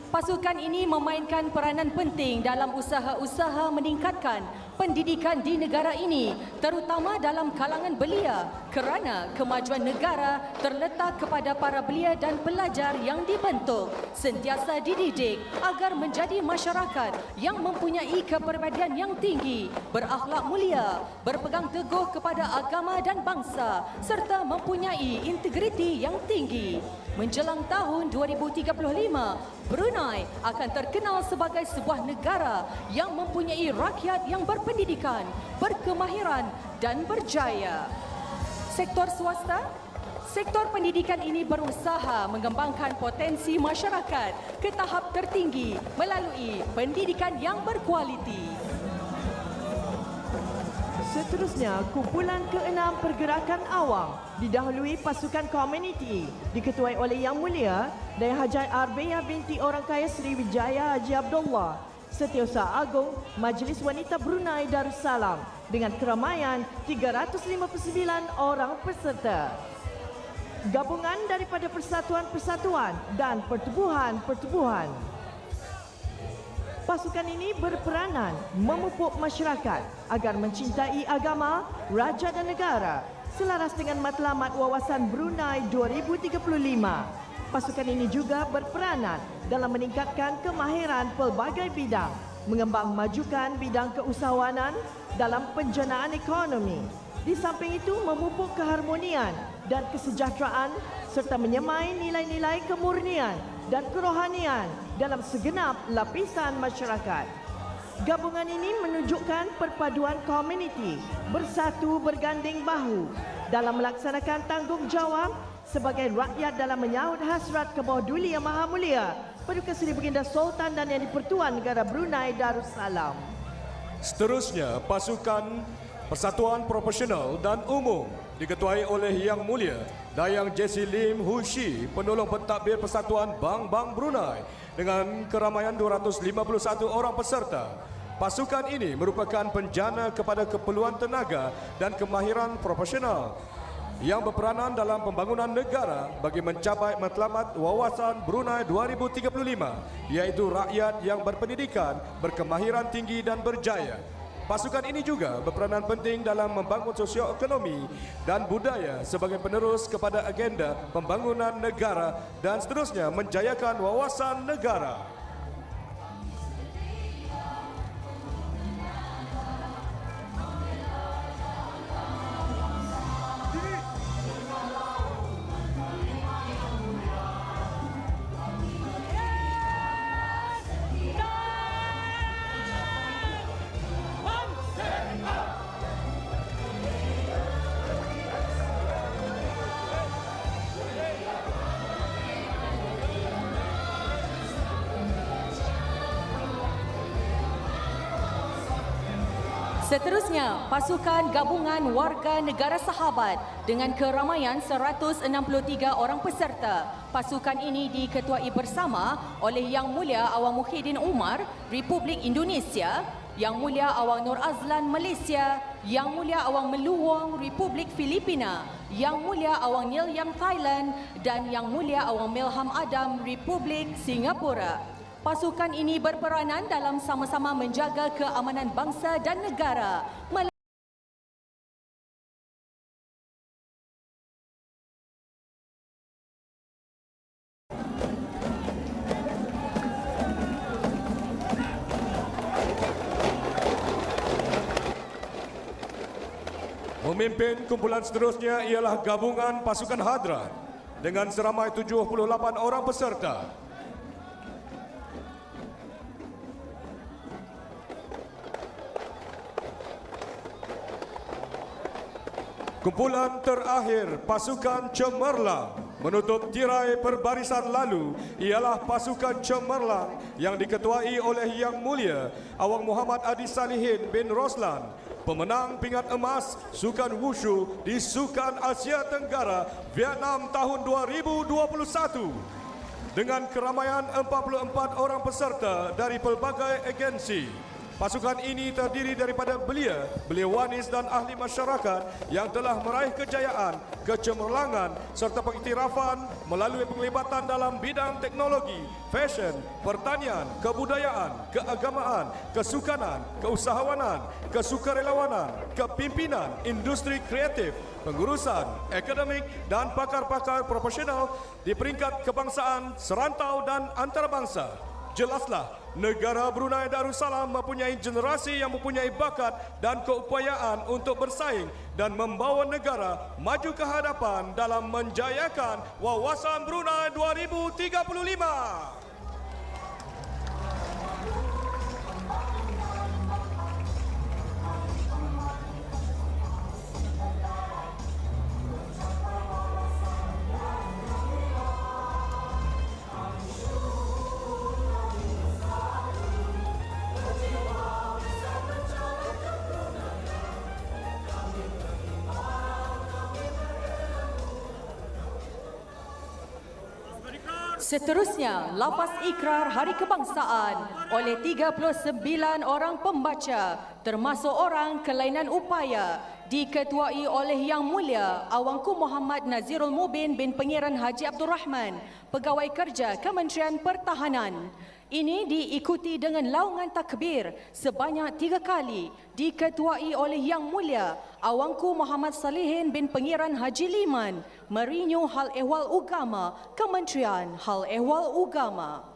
[SPEAKER 5] Pasukan ini memainkan peranan penting dalam usaha-usaha meningkatkan pendidikan di negara ini, terutama dalam kalangan belia, kerana kemajuan negara terletak kepada para belia dan pelajar yang dibentuk, sentiasa dididik agar menjadi masyarakat yang mempunyai kepribadian yang tinggi, berakhlak mulia, berpegang teguh kepada agama dan bangsa, serta mempunyai integriti yang tinggi. Menjelang tahun 2035, Brunei akan terkenal sebagai sebuah negara yang mempunyai rakyat yang berpendidikan, berkemahiran dan berjaya. Sektor swasta, sektor pendidikan ini berusaha mengembangkan potensi masyarakat ke tahap tertinggi melalui pendidikan yang berkualiti.
[SPEAKER 6] Seterusnya, kumpulan ke-6 Pergerakan Awam didahului pasukan komuniti diketuai oleh Yang Mulia Dayang Hajat Arbeya binti Orang Kaya Sri Wijaya Haji Abdullah, Setiausaha Agung Majlis Wanita Brunei Darussalam dengan keramaian 359 orang peserta. Gabungan daripada persatuan-persatuan dan pertubuhan-pertubuhan. Pasukan ini berperanan memupuk masyarakat agar mencintai agama, raja dan negara selaras dengan matlamat Wawasan Brunei 2035. Pasukan ini juga berperanan dalam meningkatkan kemahiran pelbagai bidang, mengembang majukan bidang keusahawanan dalam penjanaan ekonomi. Di samping itu, memupuk keharmonian dan kesejahteraan serta menyemai nilai-nilai kemurnian dan kerohanian dalam segenap lapisan masyarakat. Gabungan ini menunjukkan perpaduan komuniti bersatu berganding bahu dalam melaksanakan tanggungjawab sebagai rakyat dalam menyahut hasrat ke bawah duli Yang Maha Mulia Paduka Seri Baginda Sultan dan Yang di-Pertuan Negara Brunei Darussalam.
[SPEAKER 2] Seterusnya, pasukan Persatuan Profesional dan Umum diketuai oleh Yang Mulia Dayang Jessie Lim Hushi, penolong pentadbir Persatuan Bank-Bank Brunei dengan keramaian 251 orang peserta. Pasukan ini merupakan penjana kepada keperluan tenaga dan kemahiran profesional yang berperanan dalam pembangunan negara bagi mencapai matlamat Wawasan Brunei 2035, iaitu rakyat yang berpendidikan, berkemahiran tinggi dan berjaya. Pasukan ini juga berperanan penting dalam membangun sosioekonomi dan budaya sebagai penerus kepada agenda pembangunan negara dan seterusnya menjayakan wawasan negara.
[SPEAKER 5] Seterusnya, pasukan gabungan warga negara sahabat dengan keramaian 163 orang peserta. Pasukan ini diketuai bersama oleh Yang Mulia Awang Muhyiddin Umar, Republik Indonesia, Yang Mulia Awang Nur Azlan Malaysia, Yang Mulia Awang Meluwong Republik Filipina, Yang Mulia Awang Neil Yang Thailand dan Yang Mulia Awang Milham Adam Republik Singapura. Pasukan ini berperanan dalam sama-sama menjaga keamanan bangsa dan negara.
[SPEAKER 2] Memimpin kumpulan seterusnya ialah gabungan pasukan Hadrat dengan seramai 78 orang peserta. Kumpulan terakhir pasukan Cemerlang menutup tirai perbarisan lalu ialah pasukan Cemerlang yang diketuai oleh Yang Mulia Awang Muhammad Adi Salihin bin Roslan, pemenang pingat emas Sukan Wushu di Sukan Asia Tenggara Vietnam tahun 2021. Dengan keramaian 44 orang peserta dari pelbagai agensi. Pasukan ini terdiri daripada belia wanis dan ahli masyarakat yang telah meraih kejayaan, kecemerlangan serta pengiktirafan melalui penglibatan dalam bidang teknologi, fashion, pertanian, kebudayaan, keagamaan, kesukanan, keusahawanan, kesukarelawanan, kepimpinan, industri kreatif, pengurusan, akademik dan pakar-pakar profesional di peringkat kebangsaan, serantau dan antarabangsa. Jelaslah, negara Brunei Darussalam mempunyai generasi yang mempunyai bakat dan keupayaan untuk bersaing dan membawa negara maju ke hadapan dalam menjayakan Wawasan Brunei 2035.
[SPEAKER 5] Seterusnya, lafaz ikrar Hari Kebangsaan oleh 39 orang pembaca termasuk orang kelainan upaya diketuai oleh Yang Mulia Awangku Muhammad Nazirul Mubin bin Pengiran Haji Abdul Rahman, Pegawai Kerja Kementerian Pertahanan. Ini diikuti dengan laungan takbir sebanyak 3 kali diketuai oleh Yang Mulia Awangku Muhammad Salihin bin Pengiran Haji Liman, Merinyu Hal Ehwal Ugama, Kementerian Hal Ehwal Ugama.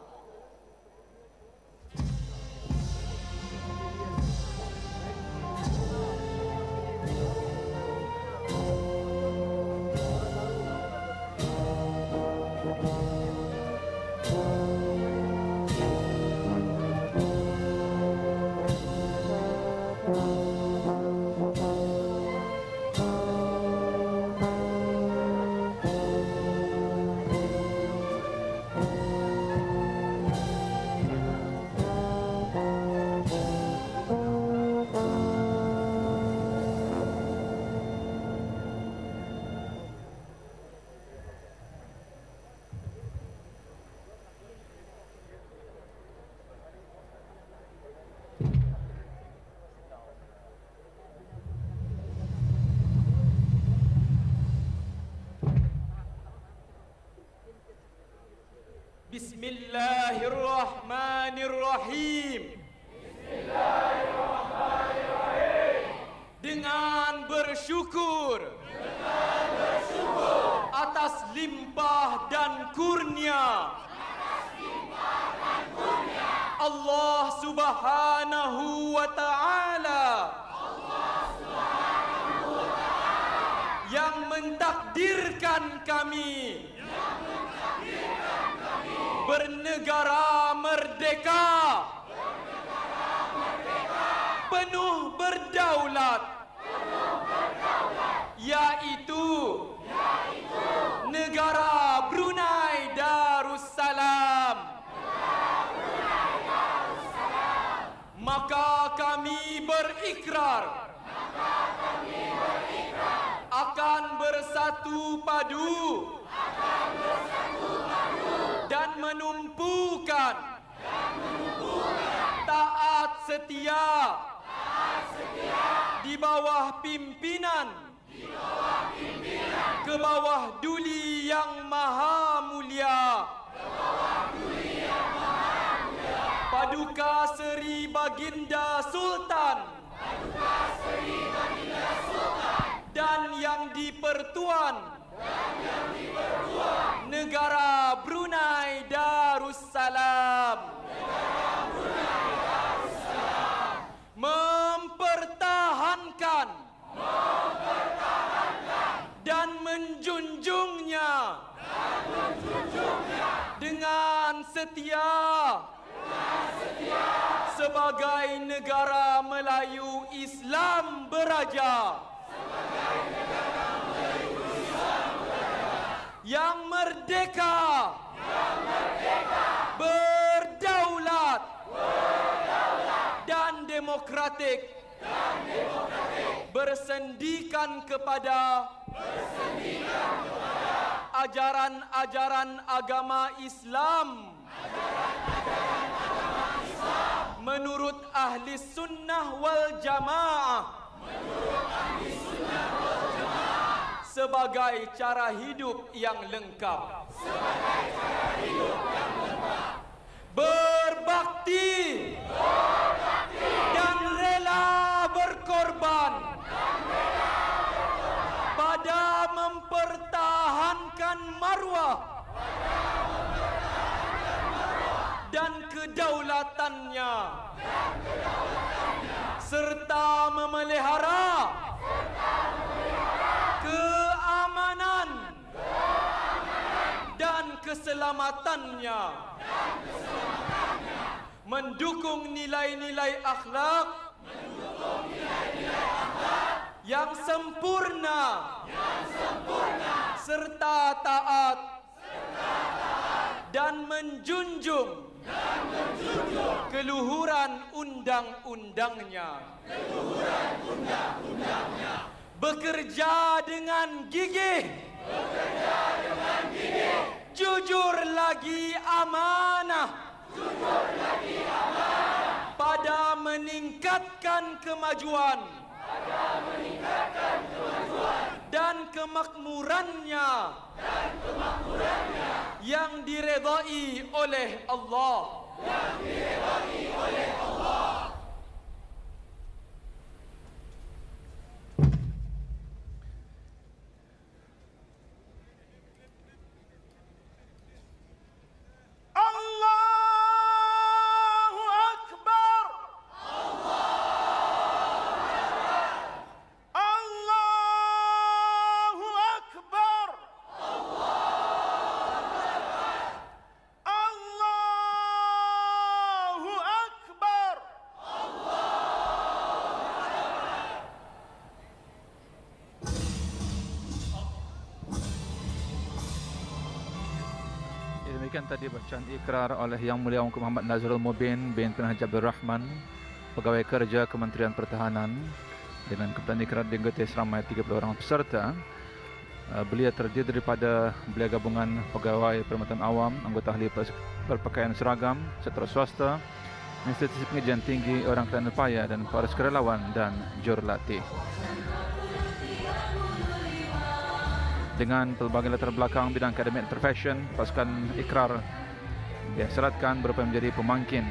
[SPEAKER 7] Bismillahirrahmanirrahim. Bismillahirrahmanirrahim. Dengan bersyukur atas limpah dan kurnia Allah Subhanahu wa Ta'ala yang mentakdirkan kami bernegara merdeka, penuh berdaulat, yaitu negara Brunei Darussalam. Maka kami berikrar akan bersatu padu dan menumpukan taat setia di bawah pimpinan ke bawah Duli Yang Maha Mulia Paduka Seri Baginda Sultan dan Yang di-Pertuan Negara Brunei Darussalam mempertahankan dan menjunjungnya dengan setia sebagai negara Melayu Islam beraja yang merdeka, berdaulat dan demokratik, bersendikan kepada ajaran-ajaran agama Islam menurut ahli sunnah wal jamaah sebagai cara hidup yang lengkap. Berbakti dan rela berkorban pada mempertahankan maruah dan kedaulatannya serta memelihara keamanan dan keselamatannya, mendukung nilai-nilai akhlak yang sempurna serta taat dan menjunjung keluhuran undang-undangnya. Bekerja dengan gigih, jujur lagi amanah, pada meningkatkan kemajuan dan kemakmurannya yang diredai oleh Allah.
[SPEAKER 3] Allahu Akbar. Allahu Akbar. Allahu Akbar.
[SPEAKER 1] Demikian tadi bacaan ikrar oleh Yang Mulia Ongku Muhammad Nazrul Mubin bin Tun Haji Abdul Rahman, Pegawai Kerja Kementerian Pertahanan, dengan keputusan ikrar diikuti seramai 30 orang peserta. Beliau terdiri daripada belia gabungan pegawai perkhidmatan awam, anggota ahli berpakaian seragam, sektor swasta, institusi pengajian tinggi, orang kelas upaya dan para sukarelawan dan jurulatih. Dengan pelbagai latar belakang bidang akademik dan profesion, pasukan ikrar diasyaratkan berupaya menjadi pemangkin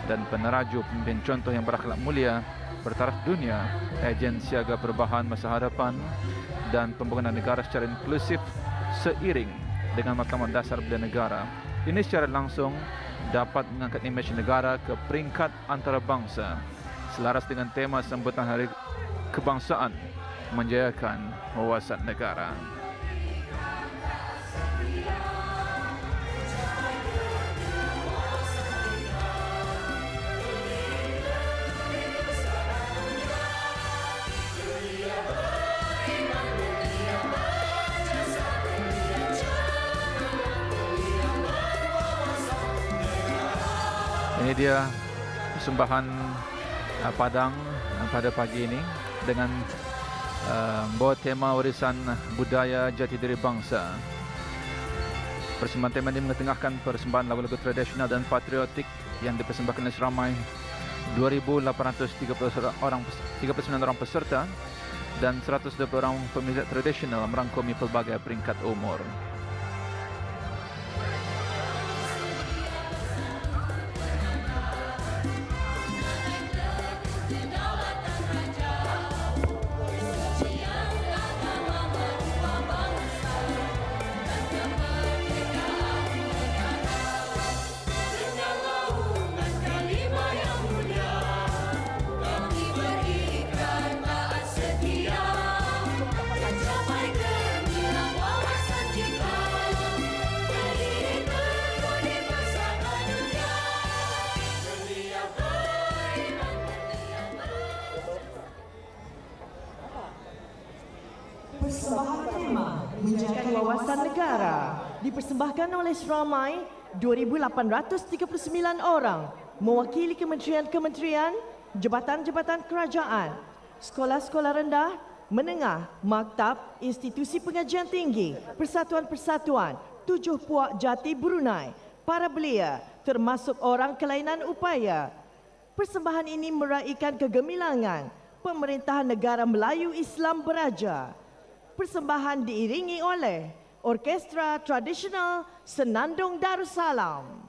[SPEAKER 1] dan peneraju pemimpin contoh yang berakhlak mulia, bertaraf dunia, ejen siaga perubahan masa hadapan dan pembangunan negara secara inklusif seiring dengan matlamat dasar belia negara. Ini secara langsung dapat mengangkat imej negara ke peringkat antarabangsa selaras dengan tema sambutan Hari Kebangsaan, menjayakan wawasan negara. Ini dia persembahan Padang pada pagi ini dengan membawa tema warisan budaya jati diri bangsa. Persembahan tema ini mengetengahkan persembahan lagu-lagu tradisional dan patriotik yang dipersembahkan oleh seramai 2,839 orang peserta dan 120 orang pemizat tradisional merangkumi pelbagai peringkat umur.
[SPEAKER 6] Persembahan tema menjaga wawasan negara dipersembahkan oleh seramai 2,839 orang mewakili kementerian-kementerian, jabatan-jabatan kerajaan, sekolah-sekolah rendah, menengah, maktab, institusi pengajian tinggi, persatuan-persatuan, 7 puak jati Brunei, para belia termasuk orang kelainan upaya. Persembahan ini meraikan kegemilangan pemerintahan negara Melayu Islam Beraja. Persembahan diiringi oleh Orkestra Tradisional Senandung Darussalam.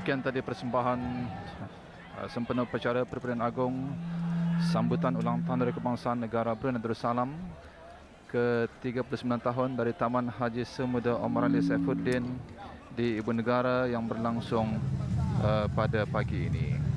[SPEAKER 1] Demikian tadi persembahan sempena upacara Perperian Agong sambutan ulang tahun Hari Kebangsaan Negara Brunei Darussalam ke-39 tahun dari Taman Haji Semuda Omar Ali Saifuddin di Ibu Negara yang berlangsung pada pagi ini.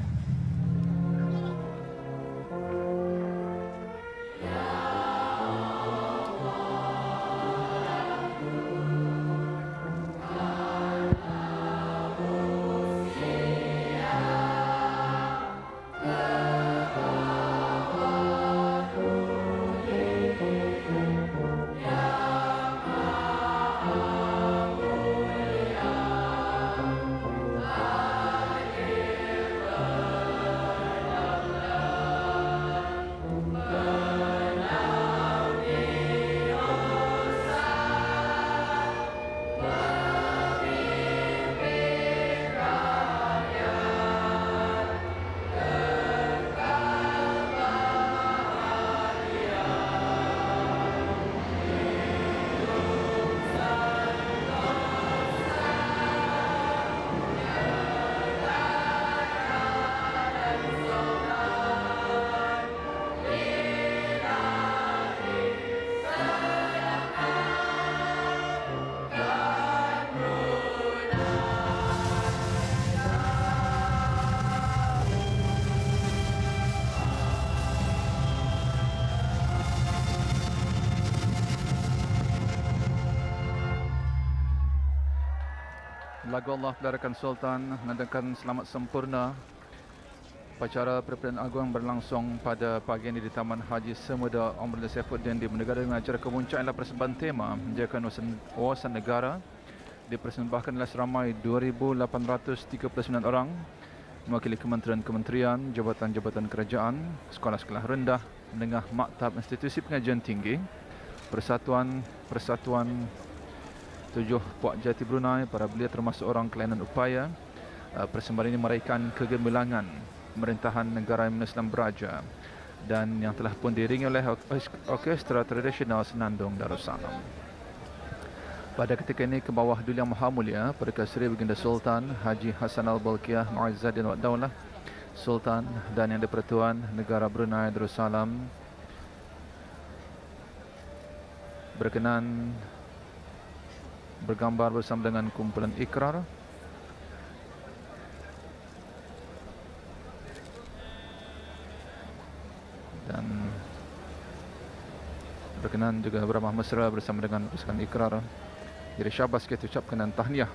[SPEAKER 1] Lagu Allah Pelarakan Sultan mengadakan selamat sempurna upacara Perperian Agong berlangsung pada pagi ini di Taman Haji Semuda Omar Ali Saifuddin di Negara dengan acara kemuncaan adalah persembahan tema menjayakan wawasan negara dipersembahkan oleh seramai 2,839 orang mewakili kementerian-kementerian, jabatan-jabatan kerajaan, sekolah-sekolah rendah, menengah, maktab, institusi pengajian tinggi, persatuan 7 Puak Jati Brunei, para belia termasuk orang kelainan upaya. Persembahan ini meraihkan kegemilangan pemerintahan negara Islam Beraja dan yang telah pun diiringi oleh orkestra tradisional Senandung Darussalam. Pada ketika ini ke bawah Duli Yang Maha Mulia Perdana Seri Baginda Sultan Haji Hassanal Bolkiah Mu'izzuddin Wad Daulah Sultan dan Yang di-Pertuan Negara Brunei Darussalam berkenan bergambar bersama dengan kumpulan ikrar dan berkenan juga beramah mesra bersama dengan pasukan ikrar. Jadi syabas kita ucapkan dan tahniah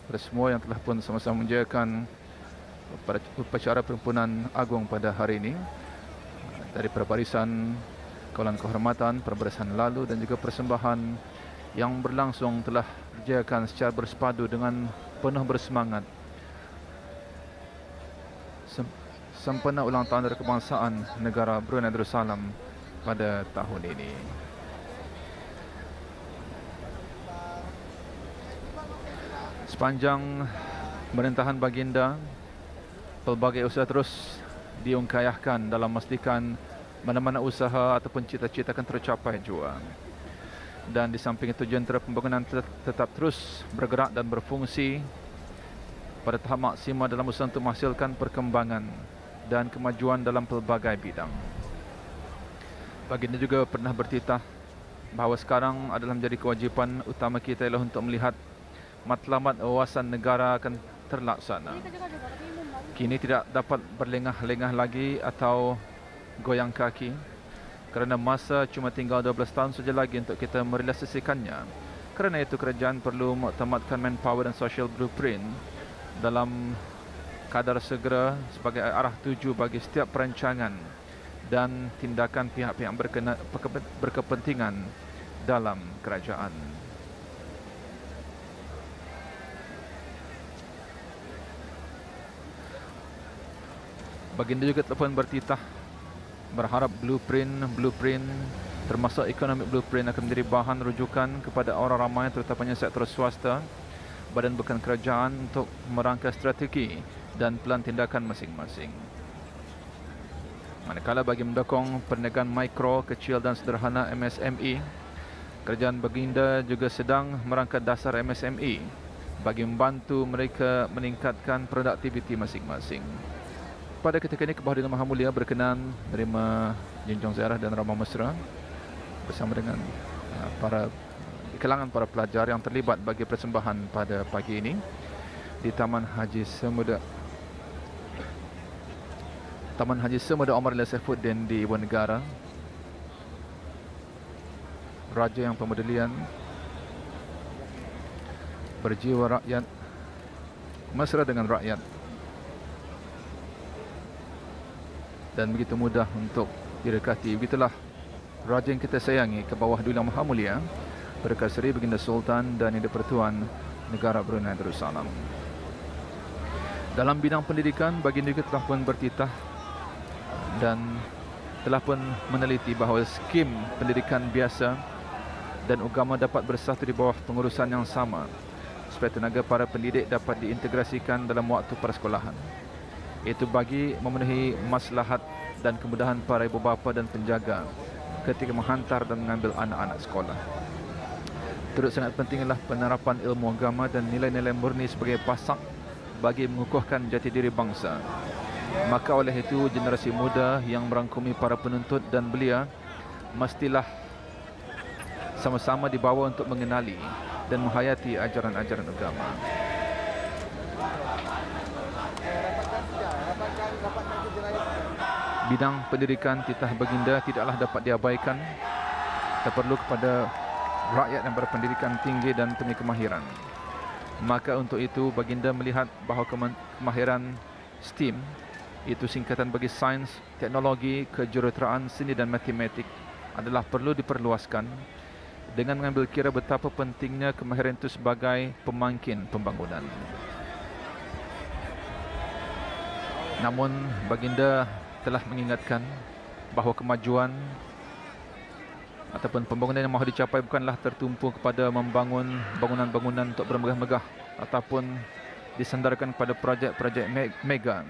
[SPEAKER 1] kepada semua yang telah pun sama-sama menjayakan upacara Perhimpunan Agung pada hari ini, dari perbarisan kawalan kehormatan, perbarisan lalu dan juga persembahan yang berlangsung telah dijayakan secara bersepadu dengan penuh bersemangat sempena ulang tahun Hari Kebangsaan Negara Brunei Darussalam pada tahun ini. Sepanjang pemerintahan baginda, pelbagai usaha terus diungkayahkan dalam memastikan mana-mana usaha ataupun cita-cita akan tercapai jua. Dan di samping itu jentera pembangunan tetap terus bergerak dan berfungsi pada tahap maksimal dalam usaha untuk menghasilkan perkembangan dan kemajuan dalam pelbagai bidang. Baginda juga pernah bertitah bahawa sekarang adalah menjadi kewajipan utama kita ialah untuk melihat matlamat wawasan negara akan terlaksana. Kini tidak dapat berlengah-lengah lagi atau goyang kaki kerana masa cuma tinggal 12 tahun saja lagi untuk kita merealisasikannya. Kerana itu kerajaan perlu mengutamatkan manpower dan social blueprint dalam kadar segera sebagai arah tuju bagi setiap perancangan dan tindakan pihak-pihak berkepentingan dalam kerajaan. Baginda juga telah bertitah berharap blueprint termasuk economic blueprint akan menjadi bahan rujukan kepada orang ramai terutamanya sektor swasta, badan bukan kerajaan untuk merangka strategi dan pelan tindakan masing-masing. Manakala bagi mendukung perniagaan mikro, kecil dan sederhana MSME, kerajaan baginda juga sedang merangka dasar MSME bagi membantu mereka meningkatkan produktiviti masing-masing. Pada ketika ini Kebawah Dinul Maha Mulia berkenan menerima junjung ziarah dan ramah mesra bersama dengan kalangan para pelajar yang terlibat bagi persembahan pada pagi ini di Taman Haji Semuda Omar Ali Saifuddin di Ibu Negara. Raja yang pemedalian, berjiwa rakyat, mesra dengan rakyat, dan begitu mudah untuk didekati. Begitulah raja yang kita sayangi, Kebawah Dinul Yang Maha Mulia Berkat Seri Baginda Sultan dan Yang di-Pertuan Negara Brunei Darussalam. Dalam bidang pendidikan, baginda kita telah pun bertitah dan telah pun meneliti bahawa skim pendidikan biasa dan agama dapat bersatu di bawah pengurusan yang sama supaya tenaga para pendidik dapat diintegrasikan dalam waktu persekolahan. Itu bagi memenuhi maslahat dan kemudahan para ibu bapa dan penjaga ketika menghantar dan mengambil anak-anak sekolah. Turut sangat pentinglah penerapan ilmu agama dan nilai-nilai murni sebagai pasak bagi mengukuhkan jati diri bangsa. Maka oleh itu generasi muda yang merangkumi para penuntut dan belia mestilah sama-sama dibawa untuk mengenali dan menghayati ajaran-ajaran agama. Bidang pendidikan titah baginda tidaklah dapat diabaikan. Kita perlu kepada rakyat yang berpendidikan tinggi dan punya kemahiran. Maka untuk itu baginda melihat bahawa kemahiran STEAM, itu singkatan bagi sains, teknologi, kejuruteraan, seni dan matematik, adalah perlu diperluaskan dengan mengambil kira betapa pentingnya kemahiran itu sebagai pemangkin pembangunan. Namun baginda telah mengingatkan bahawa kemajuan ataupun pembangunan yang mahu dicapai bukanlah tertumpu kepada membangun bangunan-bangunan untuk bermegah-megah ataupun disandarkan kepada projek-projek mega.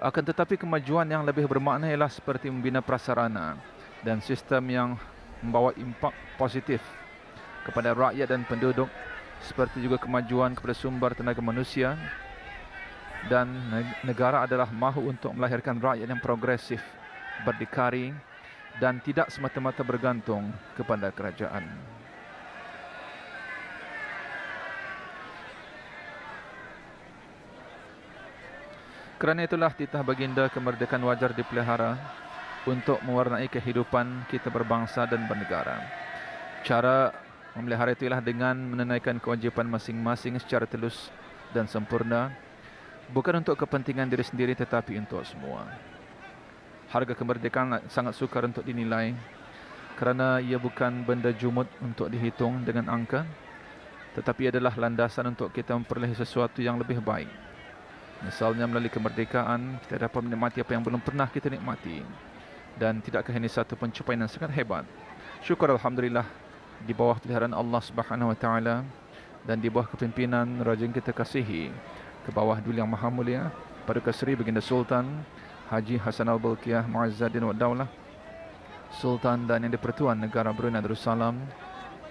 [SPEAKER 1] Akan tetapi kemajuan yang lebih bermakna ialah seperti membina prasarana dan sistem yang membawa impak positif kepada rakyat dan penduduk, seperti juga kemajuan kepada sumber tenaga manusia. Dan negara adalah mahu untuk melahirkan rakyat yang progresif, berdikari dan tidak semata-mata bergantung kepada kerajaan. Kerana itulah titah baginda kemerdekaan wajar dipelihara untuk mewarnai kehidupan kita berbangsa dan bernegara. Cara memelihara itu ialah dengan menunaikan kewajipan masing-masing secara telus dan sempurna, bukan untuk kepentingan diri sendiri tetapi untuk semua. Harga kemerdekaan sangat sukar untuk dinilai kerana ia bukan benda jumut untuk dihitung dengan angka, tetapi adalah landasan untuk kita memperoleh sesuatu yang lebih baik. Misalnya melalui kemerdekaan kita dapat menikmati apa yang belum pernah kita nikmati, dan tidakkah ini satu pencapaian yang sangat hebat. Syukur alhamdulillah di bawah peliharaan Allah Subhanahu wa taala dan di bawah kepimpinan raja yang kita kasihi, Kebawah Dinul Yang Maha Mulia Paduka Seri Baginda Sultan Haji Hassanal Bolkiah Mu'izzuddin Wad Daulah, Sultan dan Yang di-Pertuan Negara Brunei Darussalam.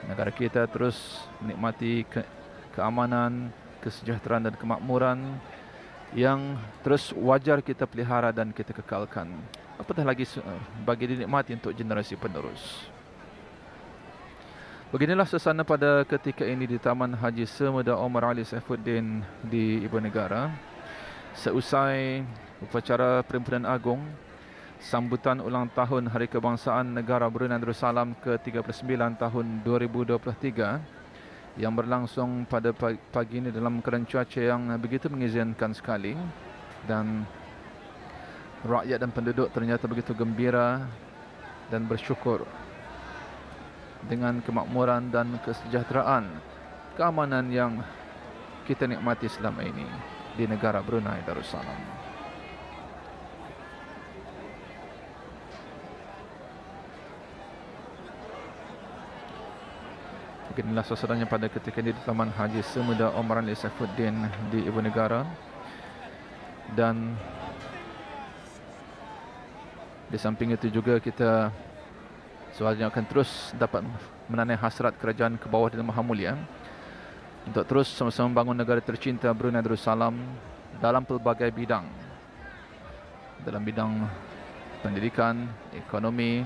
[SPEAKER 1] Negara kita terus menikmati keamanan, kesejahteraan dan kemakmuran yang terus wajar kita pelihara dan kita kekalkan. Apatah lagi bagi dinikmati untuk generasi penerus. Beginilah suasana pada ketika ini di Taman Haji Semuda Omar Ali Saifuddin di Ibu Negara. Seusai upacara Perhimpunan Agung sambutan ulang tahun Hari Kebangsaan Negara Brunei Darussalam ke-39 tahun 2023 yang berlangsung pada pagi ini dalam keadaan cuaca yang begitu mengizinkan sekali, dan rakyat dan penduduk ternyata begitu gembira dan bersyukur dengan kemakmuran dan kesejahteraan, keamanan yang kita nikmati selama ini di negara Brunei Darussalam. Beginilah suasananya pada ketika ini di Taman Haji Semuda Omar Ali Saifuddin di Ibu Negara. Dan di samping itu juga kita sewajarnya akan terus dapat menanai hasrat kerajaan Kebawah Dinul Maha Mulia untuk terus sama-sama membangun negara tercinta Brunei Darussalam dalam pelbagai bidang. Dalam bidang pendidikan, ekonomi,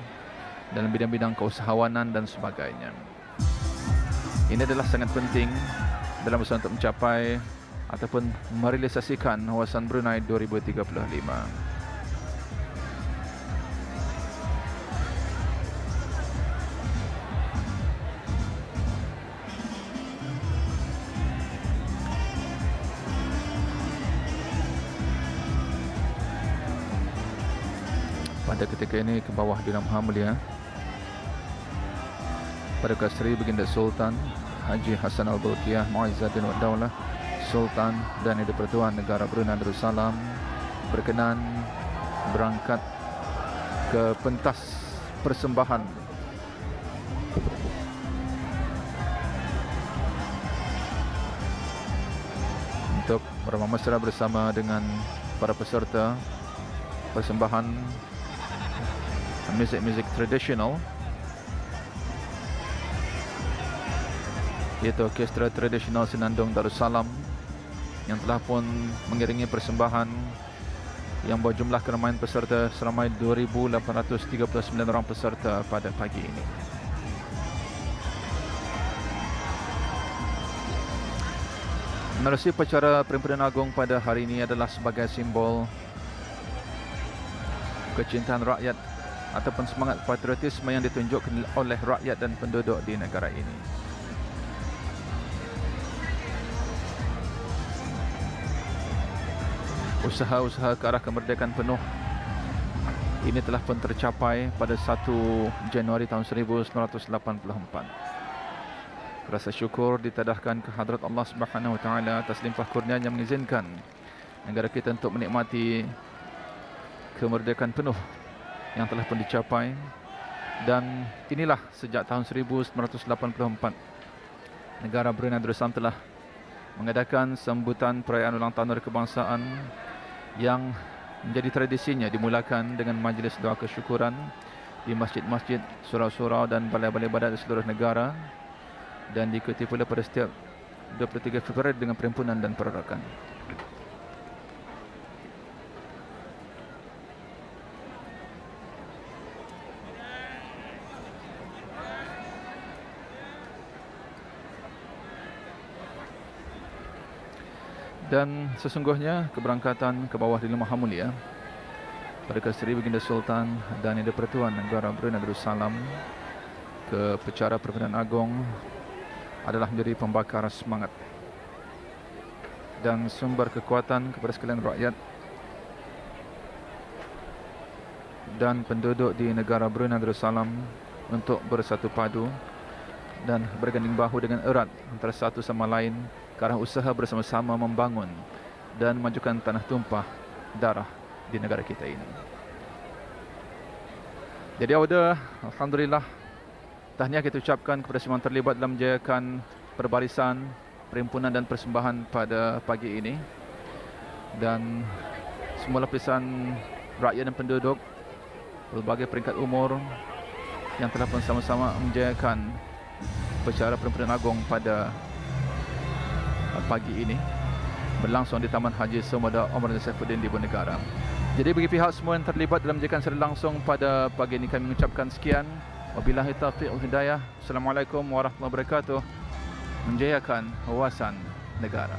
[SPEAKER 1] dalam bidang-bidang keusahawanan dan sebagainya. Ini adalah sangat penting dalam usaha untuk mencapai ataupun merealisasikan Kawasan Brunei 2035. Pada ketika ini ke bawah Dina Maha Mulia Paduka Seri Baginda Sultan Haji Hassanal Bolkiah Mu'izzaddin Wad Daulah Sultan dan Di-Pertuan Negara Brunei Darussalam berkenan berangkat ke pentas persembahan untuk beramah mesra bersama dengan para peserta persembahan muzik-muzik tradisional, iaitu Orkestra Tradisional Senandung Darussalam yang telah pun mengiringi persembahan yang berjumlah keramaian peserta seramai 2,839 orang peserta pada pagi ini. Menerusi upacara Perhimpunan Agung pada hari ini adalah sebagai simbol kecintaan rakyat ataupun semangat patriotisme yang ditunjukkan oleh rakyat dan penduduk di negara ini. Usaha-usaha ke arah kemerdekaan penuh ini telah pun tercapai pada 1 Januari tahun 1984. Rasa syukur ditadahkan ke hadrat Allah Subhanahu Wa Taala atas limpah kurnia yang mengizinkan negara kita untuk menikmati kemerdekaan penuh yang telah pun dicapai. Dan inilah sejak tahun 1984 negara Brunei Darussalam telah mengadakan sambutan perayaan ulang tahun Hari Kebangsaan yang menjadi tradisinya dimulakan dengan majlis doa kesyukuran di masjid-masjid, surau-surau dan balai-balai ibadat di seluruh negara, dan diikuti pula pada setiap 23 Februari dengan perhimpunan dan perarakan. Dan sesungguhnya keberangkatan ke bawah Dina Maha Mulia Paduka Seri Baginda Sultan dan Di-Pertuan Negara Brunei Darussalam ke Pecara Perhimpunan Agung adalah menjadi pembakar semangat dan sumber kekuatan kepada sekalian rakyat dan penduduk di negara Brunei Darussalam untuk bersatu padu dan berganding bahu dengan erat antara satu sama lain ke arah usaha bersama-sama membangun dan memajukan tanah tumpah darah di negara kita ini. Jadi awalnya, alhamdulillah, tahniah kita ucapkan kepada semua yang terlibat dalam menjayakan perbarisan, perhimpunan dan persembahan pada pagi ini, dan semua lapisan rakyat dan penduduk berbagai peringkat umur yang telah pun sama-sama menjayakan Pecara Perhimpunan Agung pada pagi ini berlangsung di Taman Haji Sumada Omar Saifuddin di Ibu Negara. Jadi bagi pihak semua yang terlibat dalam menjayakan secara langsung pada pagi ini, kami mengucapkan sekian. Wabillahi taufiq wal hidayah. Assalamualaikum warahmatullahi wabarakatuh. Menjayakan Kawasan Negara.